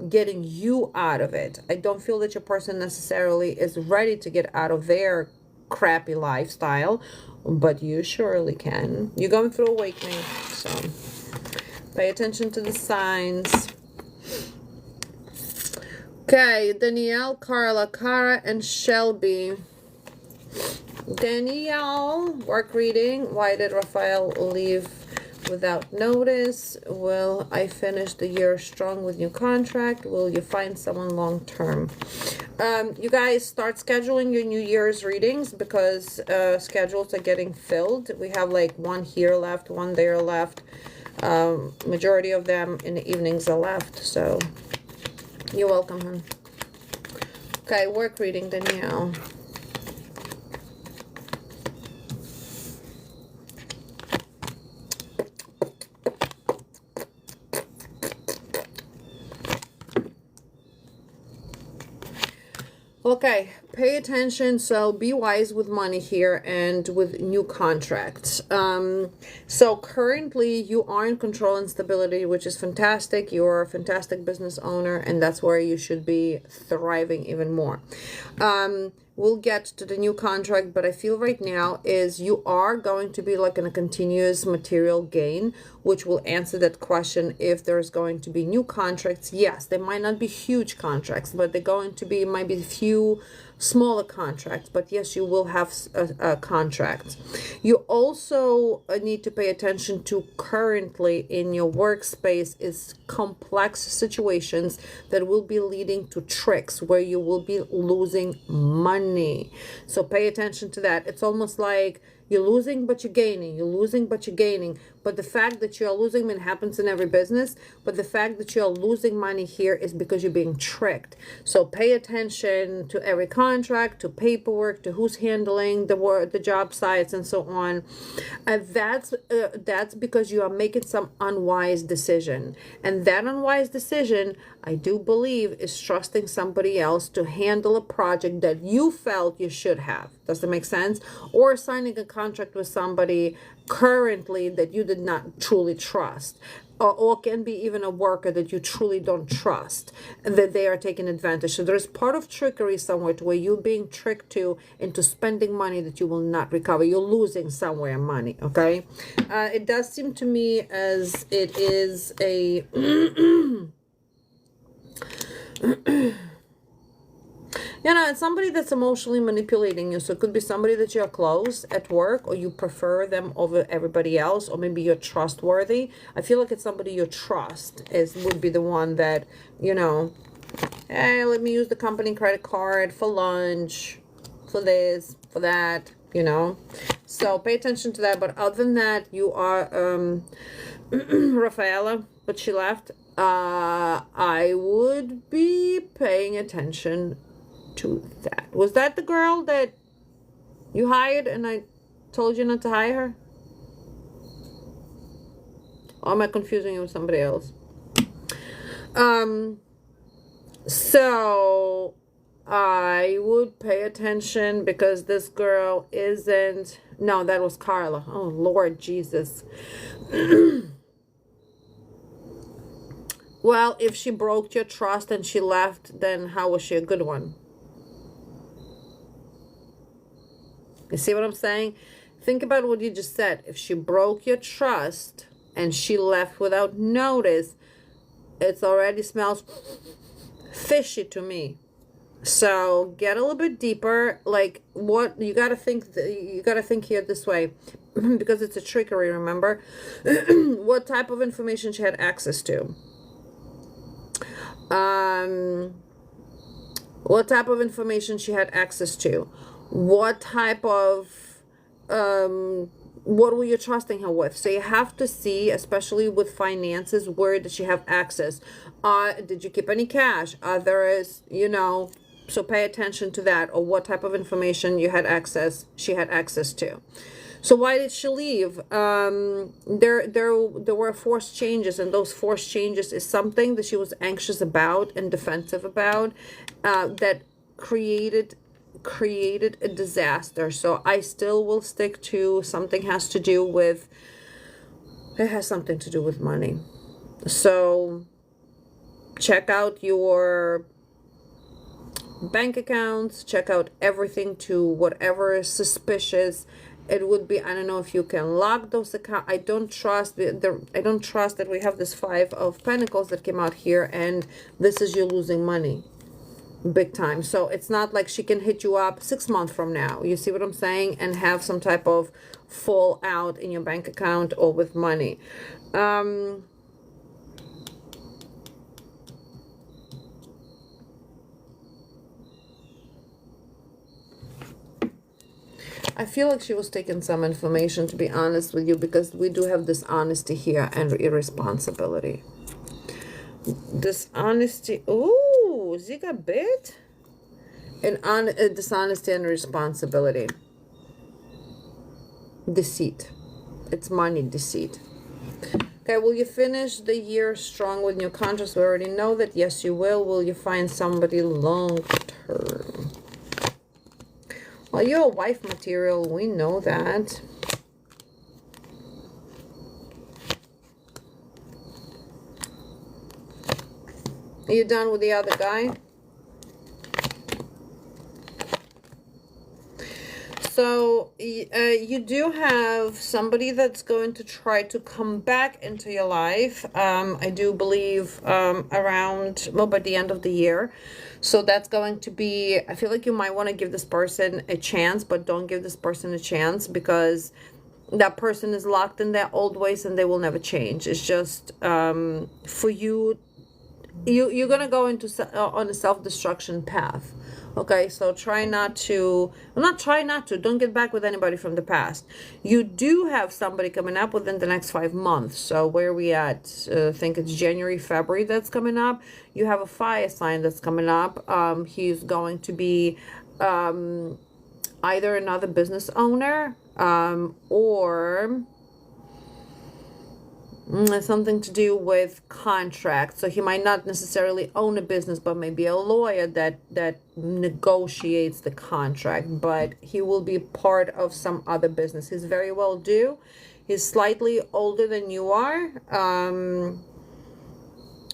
Getting you out of it. I don't feel that your person necessarily is ready to get out of their crappy lifestyle, but you surely can. You're going through awakening, so pay attention to the signs. Okay, Danielle, Carla, Cara, and Shelby. Danielle, work reading. Why did Raphael leave without notice? Will I finish the year strong with new contract? Will you find someone long term? You guys start scheduling your New Year's readings because schedules are getting filled. We have like one here left, one there left. Majority of them in the evenings are left, so you're welcome, hon. Okay, work reading, Danielle. Okay, pay attention. So be wise with money here and with new contracts. So currently you are in control and stability, which is fantastic. You're a fantastic business owner, and that's where you should be thriving even more. We'll get to the new contract, but I feel right now is you are going to be like in a continuous material gain, which will answer that question if there's going to be new contracts. Yes, they might not be huge contracts, but they're going to be, might be a few smaller contracts, but yes, you will have a contract. You also need to pay attention to currently in your workspace is complex situations that will be leading to tricks where you will be losing money. So pay attention to that. It's almost like you're losing, but you're gaining. You're losing, but you're gaining. But the fact that you're losing, it happens in every business. But the fact that you're losing money here is because you're being tricked. So pay attention to every contract, to paperwork, to who's handling the job sites and so on. That's because you are making some unwise decision. And that unwise decision, I do believe, is trusting somebody else to handle a project that you felt you should have. Does that make sense? Or signing a contract with somebody currently that you did not truly trust. Or can be even a worker that you truly don't trust, and that they are taking advantage. So there's part of trickery somewhere to where you're being tricked into spending money that you will not recover. You're losing somewhere money, okay? It does seem to me as it is a... it's somebody that's emotionally manipulating you. So it could be somebody that you're close at work, or you prefer them over everybody else, or maybe you're trustworthy. I feel like it's somebody you trust would be the one that, hey, let me use the company credit card for lunch, for this, for that, So pay attention to that. But other than that, you are Rafaela, but she left. I would be paying attention to that. Was that the girl that you hired and I told you not to hire her? Or am I confusing you with somebody else? So I would pay attention because this girl isn't... No, that was Carla. Oh, Lord Jesus. Well, if she broke your trust and she left, then how was she a good one? You see what I'm saying? Think about what you just said. If she broke your trust and she left without notice, It already smells fishy to me. So get a little bit deeper. Like, what you gotta think, you gotta think here this way, because it's a trickery, remember? What type of information she had access to? What type of information she had access to? What type of what were you trusting her with? So you have to see, especially with finances, where did she have access? Did you keep any cash? There is, so pay attention to that, or what type of information she had access to. So why did she leave? There were forced changes, and those forced changes is something that she was anxious about and defensive about, that created a disaster. So I still will stick to something has to do with, it has something to do with money. So check out your bank accounts, check out everything to whatever is suspicious. It would be, I don't know if you can lock those accounts. I don't trust that we have this 5 of Pentacles that came out here, and this is you losing money big time. So it's not like she can hit you up 6 months from now, you see what I'm saying, and have some type of fallout in your bank account or with money. I feel like she was taking some information, to be honest with you, because we do have dishonesty here and irresponsibility. Dishonesty. Ooh, Ziga bit. And dishonesty and responsibility. Deceit. It's money deceit. Okay, will you finish the year strong with new contracts? We already know that. Yes, you will. Will you find somebody long term? Well, you're a wife material. We know that. Are you done with the other guy? So you do have somebody that's going to try to come back into your life. I do believe around, well, by the end of the year. So that's going to be, I feel like you might want to give this person a chance, but don't give this person a chance, because that person is locked in their old ways and they will never change. It's just for you, you're going to go into on a self-destruction path. Okay, so try not to, well, not try not to, don't get back with anybody from the past. You do have somebody coming up within the next 5 months. So where are we at? I think it's January, February that's coming up. You have a fire sign that's coming up. He's going to be either another business owner or something to do with contracts. So he might not necessarily own a business, but maybe a lawyer that negotiates the contract, but he will be part of some other business. He's very well due. He's slightly older than you are,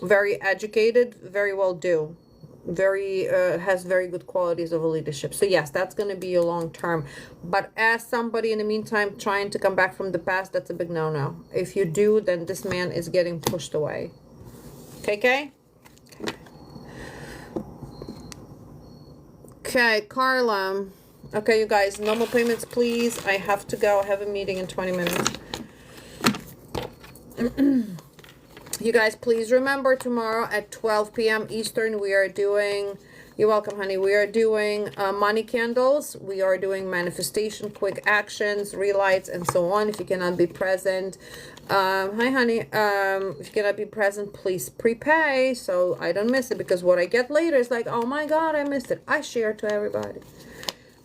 very educated, very well due, very has very good qualities of a leadership. So yes, that's going to be your long term. But as somebody in the meantime trying to come back from the past, that's a big no-no. If you do, then this man is getting pushed away. Okay. Okay, Carla. Okay, you guys, no more payments, please. I have to go. I have a meeting in 20 minutes. You guys, please remember tomorrow at 12 p.m. Eastern, we are doing, you're welcome, honey, we are doing money candles. We are doing manifestation, quick actions, relights, and so on. If you cannot be present, hi, honey, if you cannot be present, please prepay so I don't miss it, because what I get later is like, oh my God, I missed it. I share to everybody.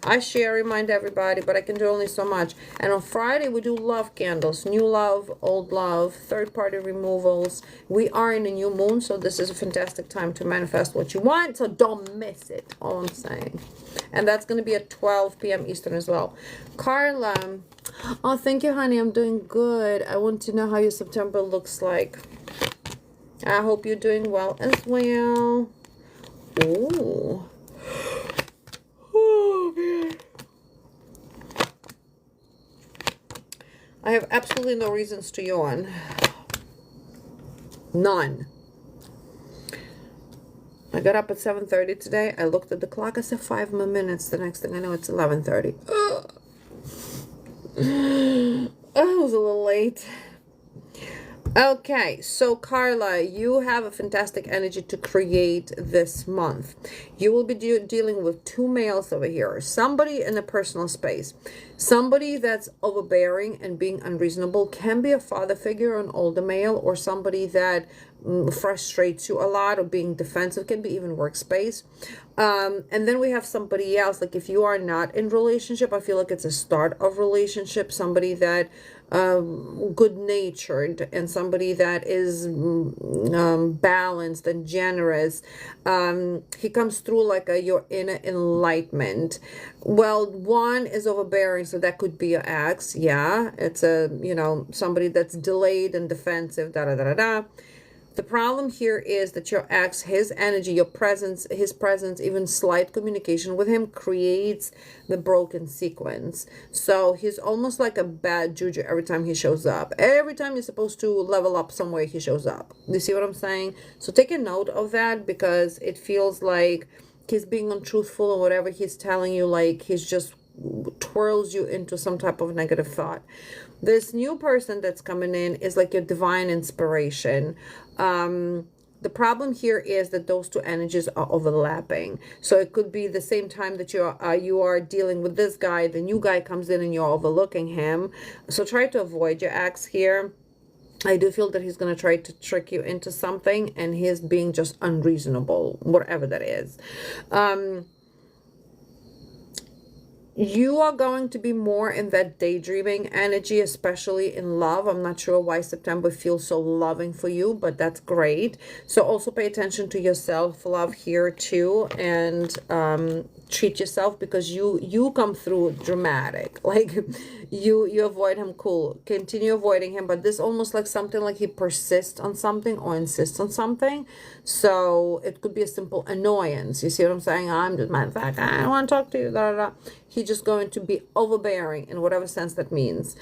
I share, remind everybody, but I can do only so much. And on Friday, we do love candles. New love, old love, third-party removals. We are in a new moon, so this is a fantastic time to manifest what you want. So don't miss it, all I'm saying. And that's going to be at 12 p.m. Eastern as well. Carla. Oh, thank you, honey. I'm doing good. I want to know how your September looks like. I hope you're doing well as well. Ooh. Oh, man. I have absolutely no reasons to yawn. None. got up at 7:30 today. I looked at the clock. I said 5 more minutes. The next thing I know, it's 11:30. I was a little late. Okay, so Carla, you have a fantastic energy to create this month. You will be dealing with two males over here. Somebody in a personal space. Somebody that's overbearing and being unreasonable, can be a father figure, an older male, or somebody that frustrates you a lot, or being defensive, can be even workspace. And then we have somebody else, like if you are not in relationship, I feel like it's a start of relationship, somebody that good-natured, and somebody that is balanced and generous. He comes through like your inner enlightenment. Well, one is overbearing, so that could be your ex. Yeah, it's a, somebody that's delayed and defensive, da da da da da. The problem here is that your ex, his energy, your presence, his presence, even slight communication with him creates the broken sequence. So he's almost like a bad juju every time he shows up. Every time you're supposed to level up somewhere, he shows up. You see what I'm saying? So take a note of that, because it feels like he's being untruthful, or whatever he's telling you, like he's just twirls you into some type of negative thought. This new person that's coming in is like your divine inspiration. The problem here is that those two energies are overlapping. So it could be the same time that you are dealing with this guy, the new guy comes in and you're overlooking him. So try to avoid your ex here. I do feel that he's going to try to trick you into something, and he's being just unreasonable, whatever that is. You are going to be more in that daydreaming energy, especially in love. I'm not sure why September feels so loving for you, but that's great. So also pay attention to your self-love here too, and treat yourself, because you come through dramatic. Like you avoid him, cool. Continue avoiding him, but this almost like something like he persists on something or insists on something. So it could be a simple annoyance. You see what I'm saying? I'm just, matter of fact, I don't want to talk to you. Da, da, da. He's just going to be overbearing in whatever sense that means.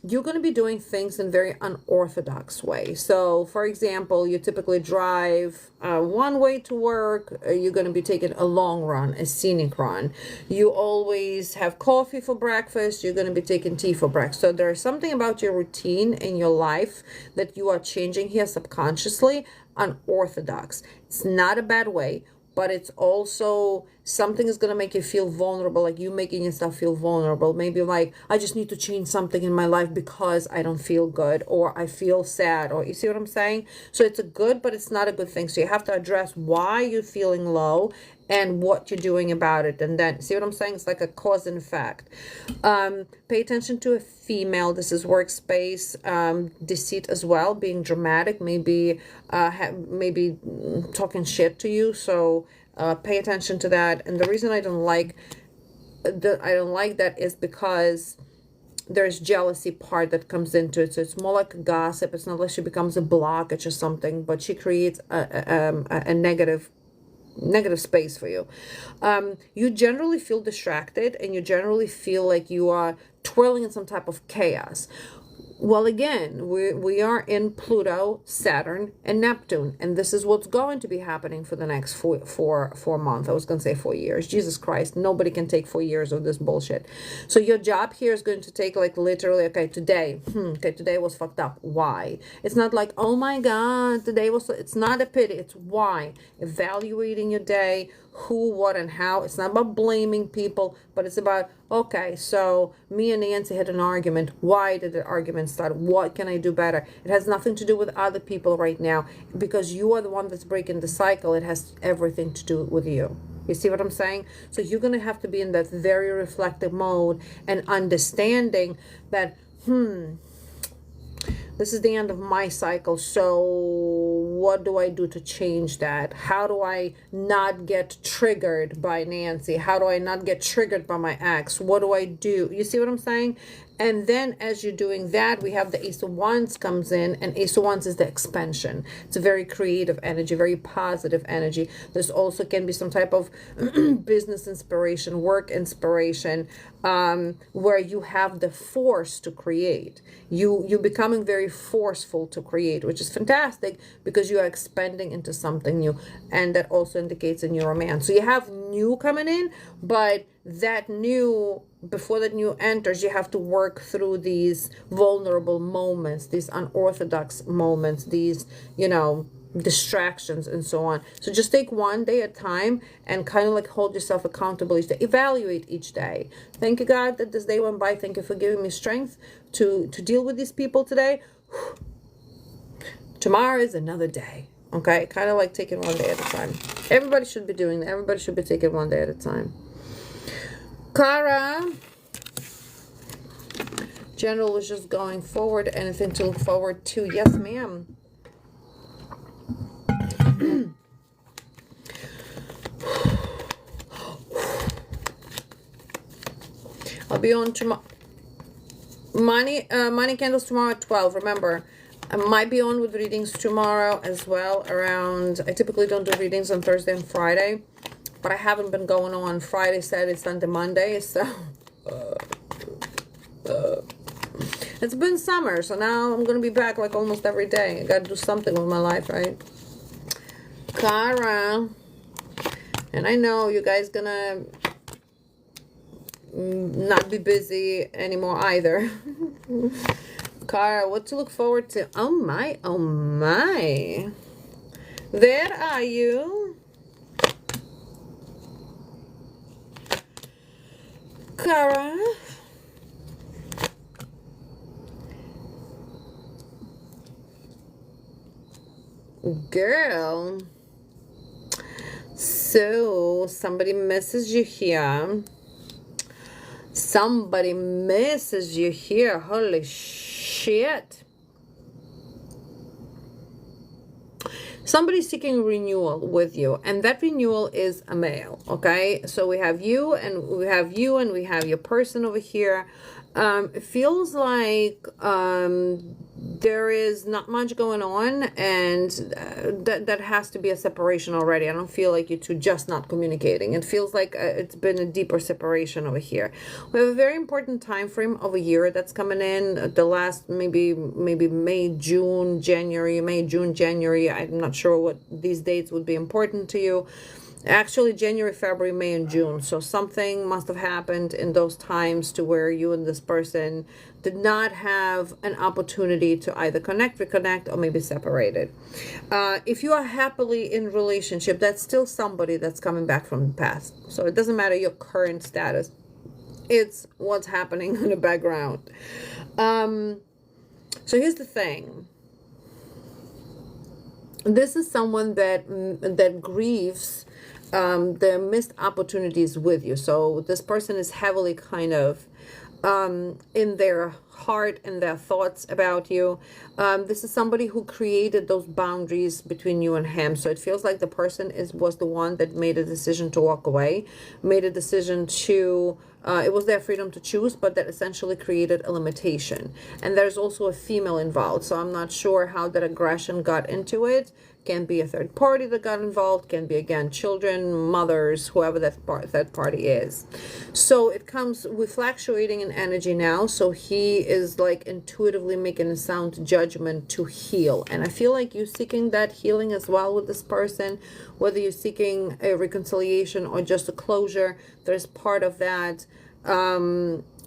You're going to be doing things in very unorthodox way. So, for example, you typically drive one way to work. You're going to be taking a long run, a scenic run. You always have coffee for breakfast. You're going to be taking tea for breakfast. So there's something about your routine in your life that you are changing here subconsciously, unorthodox. It's not a bad way, but it's also something is going to make you feel vulnerable, like you making yourself feel vulnerable. Maybe like, I just need to change something in my life because I don't feel good, or I feel sad, or you see what I'm saying? So it's a good, but it's not a good thing. So you have to address why you're feeling low and what you're doing about it. And then, see what I'm saying? It's like a cause and effect. Pay attention to a female. This is workspace, deceit as well, being dramatic, maybe maybe talking shit to you. So pay attention to that. And the reason I don't like that is because there's jealousy part that comes into it. So it's more like a gossip. It's not like she becomes a blockage or something, but she creates a negative space for you. You generally feel distracted, and you generally feel like you are twirling in some type of chaos. Well, again, we are in Pluto, Saturn, and Neptune, and this is what's going to be happening for the next four months. I was going to say 4 years. Jesus Christ, nobody can take 4 years of this bullshit. So your job here is going to take like literally, okay, today was fucked up. Why? It's not like, oh my God, today was, it's not a pity. It's why. Evaluating your day, who, what, and how. It's not about blaming people, but it's about, okay, so me and Nancy had an argument. Why did the argument start? What can I do better? It has nothing to do with other people right now, because you are the one that's breaking the cycle. It has everything to do with you. You see what I'm saying? So you're going to have to be in that very reflective mode and understanding that, this is the end of my cycle, so what do I do to change that? How do I not get triggered by Nancy? How do I not get triggered by my ex? What do I do? You see what I'm saying? And then as you're doing that, we have the Ace of Wands comes in, and Ace of Wands is the expansion. It's a very creative energy, very positive energy. There's also can be some type of business inspiration, work inspiration, where you have the force to create. You're becoming very very forceful to create, which is fantastic because you are expanding into something new. And that also indicates a new romance. So you have new coming in, but that new, before that new enters, you have to work through these vulnerable moments, these unorthodox moments, these, you know, distractions and so on. So just take one day at a time and kind of like hold yourself accountable each day. Evaluate each day. Thank you, God, that this day went by. Thank you for giving me strength to deal with these people today. Tomorrow is another day. Okay, kind of like taking one day at a time. Everybody should be doing that. Everybody should be taking one day at a time. Kara, general is just going forward. Anything to look forward to? Yes, ma'am. I'll be on tomorrow. Money candles tomorrow at 12. Remember, I might be on with readings tomorrow as well around. I typically don't do readings on Thursday and Friday, but I haven't been going on Friday, Saturday, Sunday, Monday. So it's been summer, so now I'm gonna be back like almost every day. I gotta do something with my life, right? Kara, and I know you guys gonna not be busy anymore either. Kara, what to look forward to? Oh my, oh my. Where are you? Kara. Girl. So, somebody misses you here. Somebody misses you here. Holy shit. Somebody's seeking renewal with you, and that renewal is a male. Okay, so we have you, and we have you, and we have your person over here. It feels like there is not much going on, and that has to be a separation already. I don't feel like you two just not communicating. It feels like it's been a deeper separation over here. We have a very important time frame of a year that's coming in. The last maybe May, June, January, May, June, January. I'm not sure what these dates would be important to you. Actually, January, February, May, and June. So something must have happened in those times to where you and this person did not have an opportunity to either connect, reconnect, or maybe separated. If you are happily in relationship, that's still somebody that's coming back from the past. So it doesn't matter your current status. It's what's happening in the background. So here's the thing. This is someone that grieves the missed opportunities with you. So this person is heavily kind of in their heart and their thoughts about you. This is somebody who created those boundaries between you and him. So it feels like the person was the one that made a decision to walk away, made a decision to it was their freedom to choose, but that essentially created a limitation. And there's also a female involved, so I'm not sure how that aggression got into it. Can be a third party that got involved, can be again children, mothers, whoever that party is. So it comes with fluctuating in energy now. So he is like intuitively making a sound judgment to heal, and I feel like you're seeking that healing as well with this person, whether you're seeking a reconciliation or just a closure. There's part of that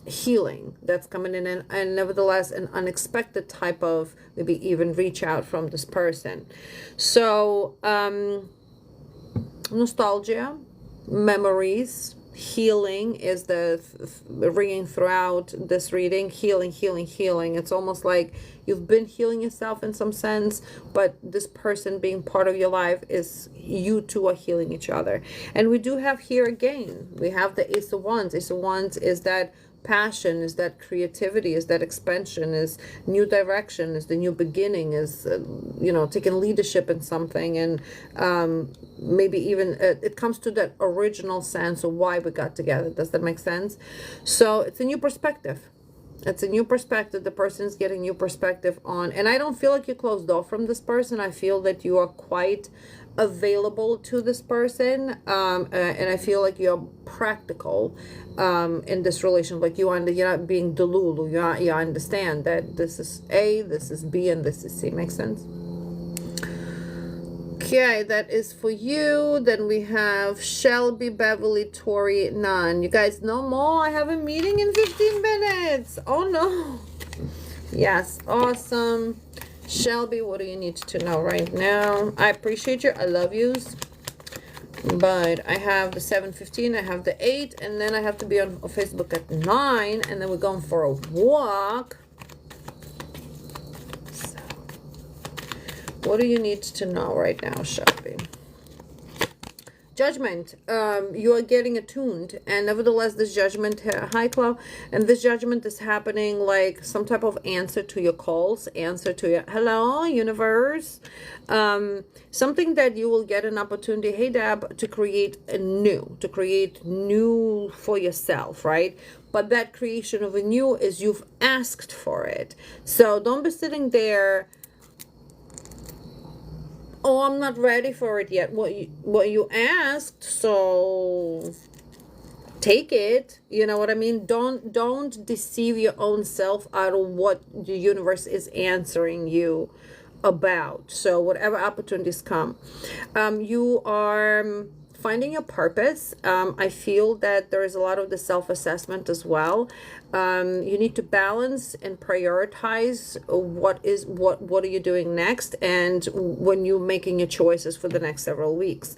healing that's coming in, and nevertheless an unexpected type of maybe even reach out from this person. So nostalgia, memories, healing is the ringing throughout this reading. Healing. It's almost like you've been healing yourself in some sense, but this person being part of your life is you two are healing each other. And we do have here again, we have the Ace of Wands. Ace of Wands is that passion, is that creativity, is that expansion, is new direction, is the new beginning, is taking leadership in something, and maybe even it comes to that original sense of why we got together. Does that make sense? So it's a new perspective. It's a new perspective. The person is getting new perspective on, and I don't feel like you're closed off from this person. I feel that you are quite available to this person, and I feel like you're practical in this relationship. Like you're not being delulu. You understand that this is A, this is B, and this is C. Makes sense? Okay, that is for you. Then we have Shelby, Beverly, Tori, Nan. You guys know more. I have a meeting in 15 minutes. Oh no. Yes, awesome. Shelby, what do you need to know right now? I appreciate you. I love yous. But I have the 7:15, I have the 8, and then I have to be on Facebook at 9, and then we're going for a walk. So, what do you need to know right now, Shelby? Judgment. You are getting attuned, and nevertheless this judgment, hi Chloe, and this judgment is happening like some type of answer to your calls, answer to your hello universe, something that you will get an opportunity, hey Deb, to create new for yourself, right? But that creation of a new is you've asked for it. So don't be sitting there, oh, I'm not ready for it yet. What you asked, so take it. You know what I mean? Don't deceive your own self out of what the universe is answering you about. So whatever opportunities come, you are finding your purpose. I feel that there is a lot of the self-assessment as well. You need to balance and prioritize what are you doing next, and when you're making your choices for the next several weeks.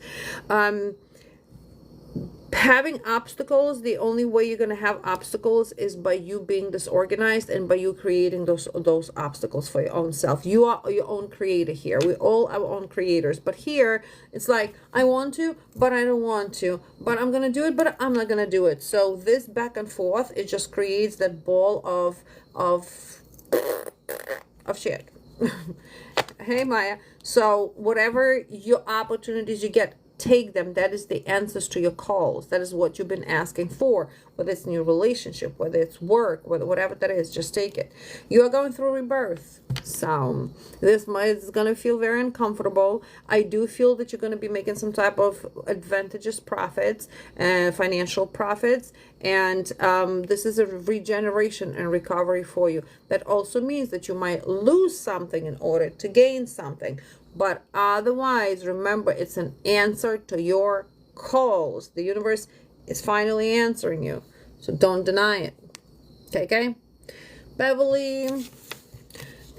Having obstacles, the only way you're going to have obstacles is by you being disorganized and by you creating those obstacles for your own self. You are your own creator here. We all our own creators. But here, it's like, I want to, but I don't want to. But I'm going to do it, but I'm not going to do it. So this back and forth, it just creates that ball of shit. Hey, Maya. So whatever your opportunities you get, take them. That is the answers to your calls. That is what you've been asking for, whether it's in your relationship, whether it's work, whatever that is, just take it. You are going through rebirth. So this is going to feel very uncomfortable. I do feel that you're going to be making some type of advantageous profits and financial profits. And this is a regeneration and recovery for you. That also means that you might lose something in order to gain something. But otherwise, remember, it's an answer to your calls. The universe is finally answering you. So don't deny it. Okay? Beverly,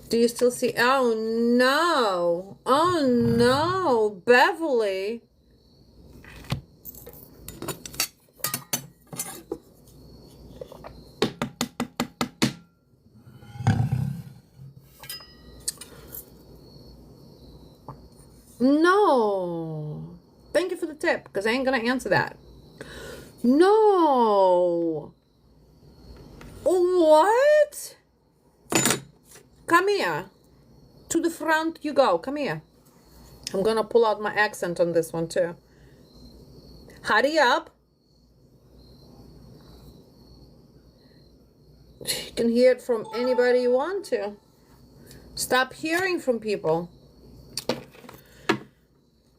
do you still see? Oh, no. Oh, no. Beverly. No. Thank you for the tip, because I ain't going to answer that. No. What? Come here. To the front you go. Come here. I'm going to pull out my accent on this one too. Hurry up. You can hear it from anybody you want to. Stop hearing from people.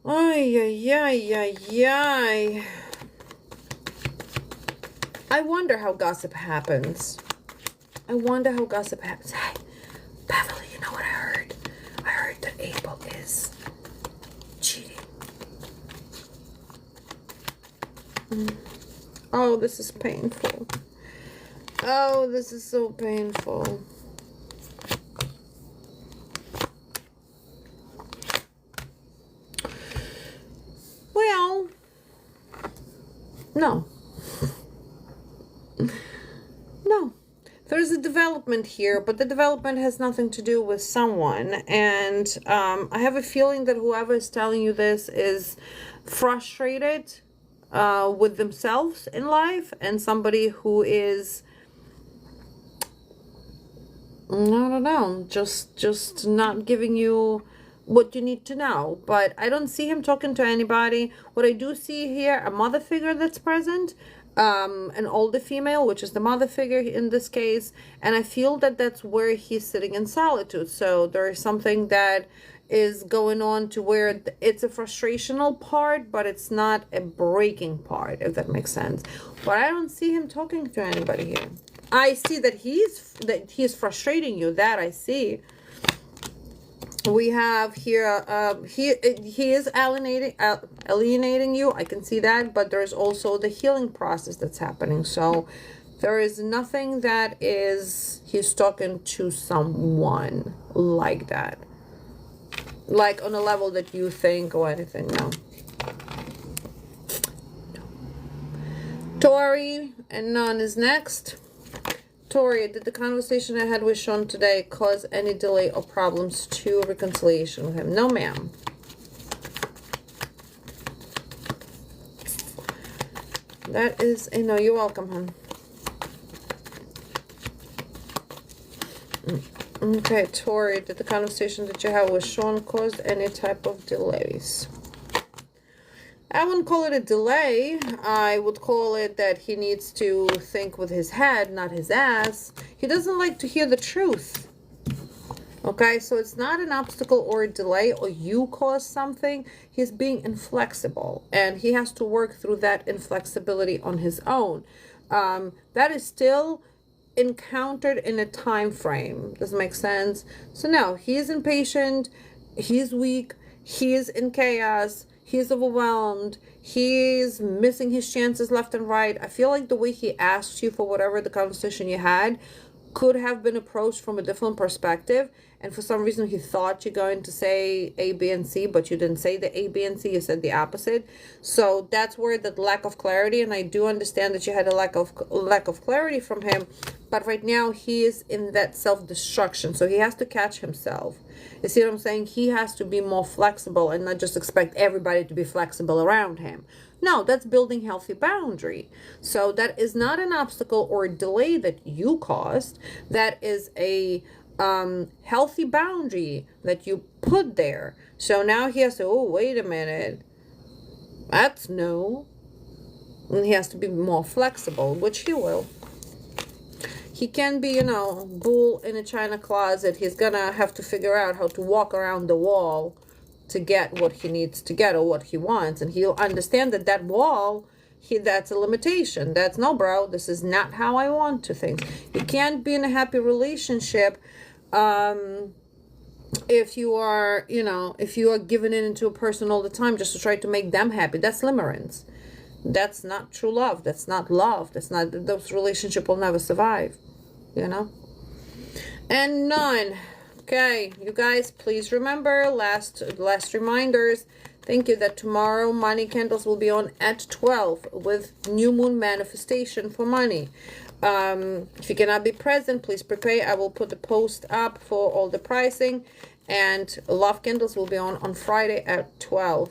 Ay, ay, ay, ay, ay. I wonder how gossip happens. I wonder how gossip happens. Hey, Beverly, you know what I heard? I heard that Abel is cheating. Oh, this is painful. Oh, this is so painful. Well, no. No. There's a development here, but the development has nothing to do with someone. And I have a feeling that whoever is telling you this is frustrated with themselves in life, and somebody who is, I don't know, just not giving you what you need to know. But I don't see him talking to anybody. What I do see here, a mother figure that's present, an older female, which is the mother figure in this case, and I feel that that's where he's sitting in solitude. So there is something that is going on to where it's a frustrational part, but it's not a breaking part, if that makes sense. But I don't see him talking to anybody here. I see that he's frustrating you. That I see. We have here, he is alienating you. I can see that, but there's also the healing process that's happening. So there is nothing that is he's talking to someone like that, like on a level that you think or anything. No. Tori and Nun is next. Tori, did the conversation I had with Sean today cause any delay or problems to reconciliation with him? No, ma'am. That is a no. You're welcome, hon. Okay, Tori, did the conversation that you had with Sean cause any type of delays? I wouldn't call it a delay. I would call it that he needs to think with his head, not his ass. He doesn't like to hear the truth. Okay, so it's not an obstacle or a delay or you cause something. He's being inflexible and he has to work through that inflexibility on his own. That is still encountered in a time frame. Does it make sense? So no, he is impatient. He's weak. He is in chaos. He's overwhelmed. He's missing his chances left and right. I feel like the way he asked you for whatever the conversation you had could have been approached from a different perspective. And for some reason, he thought you're going to say A, B, and C, but you didn't say the A, B, and C. You said the opposite. So that's where that lack of clarity. And I do understand that you had a lack of clarity from him. But right now, he is in that self-destruction. So he has to catch himself. You see what I'm saying? He has to be more flexible and not just expect everybody to be flexible around him. No, that's building healthy boundary. So that is not an obstacle or a delay that you caused. That is a healthy boundary that you put there. So now he has to, oh, wait a minute. That's no. And he has to be more flexible, which he will. He can be, bull in a china closet. He's gonna have to figure out how to walk around the wall to get what he needs to get or what he wants. And he'll understand that that wall, that's a limitation. That's no, bro, this is not how I want to think. You can't be in a happy relationship if you are, if you are giving in to a person all the time just to try to make them happy. That's limerence. That's not true love. That's not love. Those relationship will never survive, And none. Okay, you guys, please remember, last reminders. Thank you that tomorrow money candles will be on at 12 with new moon manifestation for money. If you cannot be present, please prepare. I will put the post up for all the pricing, and love candles will be on Friday at 12.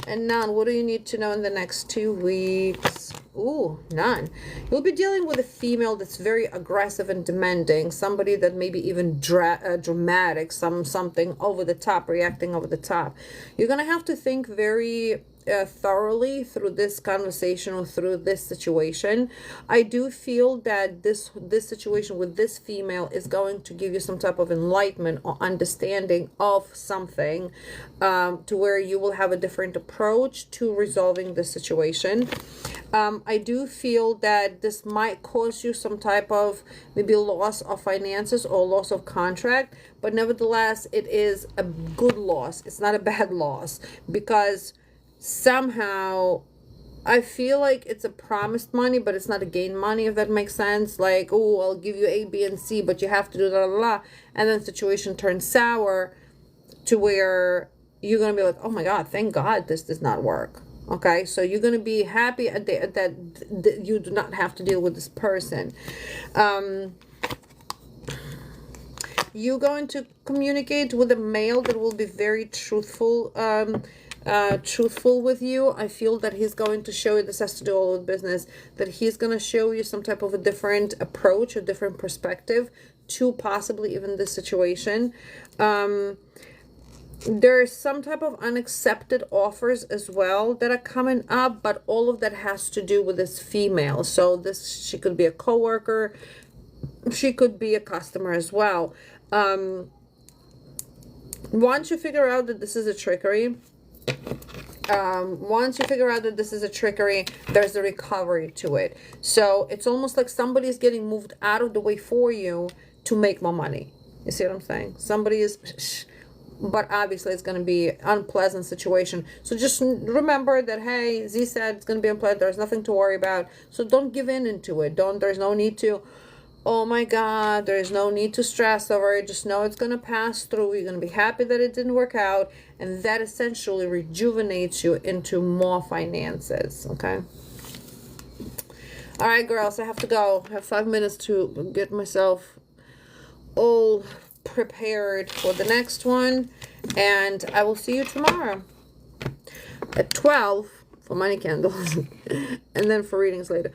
And Nan, what do you need to know in the next 2 weeks? Ooh, Nan. You'll be dealing with a female that's very aggressive and demanding. Somebody that maybe even dramatic, something over the top, reacting over the top. You're going to have to think very thoroughly through this conversation or through this situation. I do feel that this situation with this female is going to give you some type of enlightenment or understanding of something, to where you will have a different approach to resolving the situation. I do feel that this might cause you some type of maybe loss of finances or loss of contract, but nevertheless it is a good loss. It's not a bad loss, because somehow I feel like it's a promised money, but it's not a gain money, if that makes sense. Like, oh, I'll give you A, B, and C, but you have to do that, and then the situation turns sour to where you're going to be like, oh my God, thank God this does not work. Okay, so you're going to be happy that you do not have to deal with this person. You're going to communicate with a male that will be very truthful with you. I feel that he's going to show you, this has to do all with business, that he's going to show you some type of a different approach, a different perspective to possibly even this situation. There's some type of unaccepted offers as well that are coming up, but all of that has to do with this female. So she could be a coworker, she could be a customer as well. Once you figure out that this is a trickery, there's a recovery to it. So it's almost like somebody's getting moved out of the way for you to make more money. You see what I'm saying? Somebody is, but obviously it's going to be unpleasant situation. So just remember that, hey, Z said it's going to be unpleasant. There's nothing to worry about. So don't give in into it. There's no need to, oh my God, there's no need to stress over it. Just know it's going to pass through. You're going to be happy that it didn't work out. And that essentially rejuvenates you into more finances. Okay. All right, girls, I have to go. I have 5 minutes to get myself all prepared for the next one, and I will see you tomorrow at 12 for money candles and then for readings later.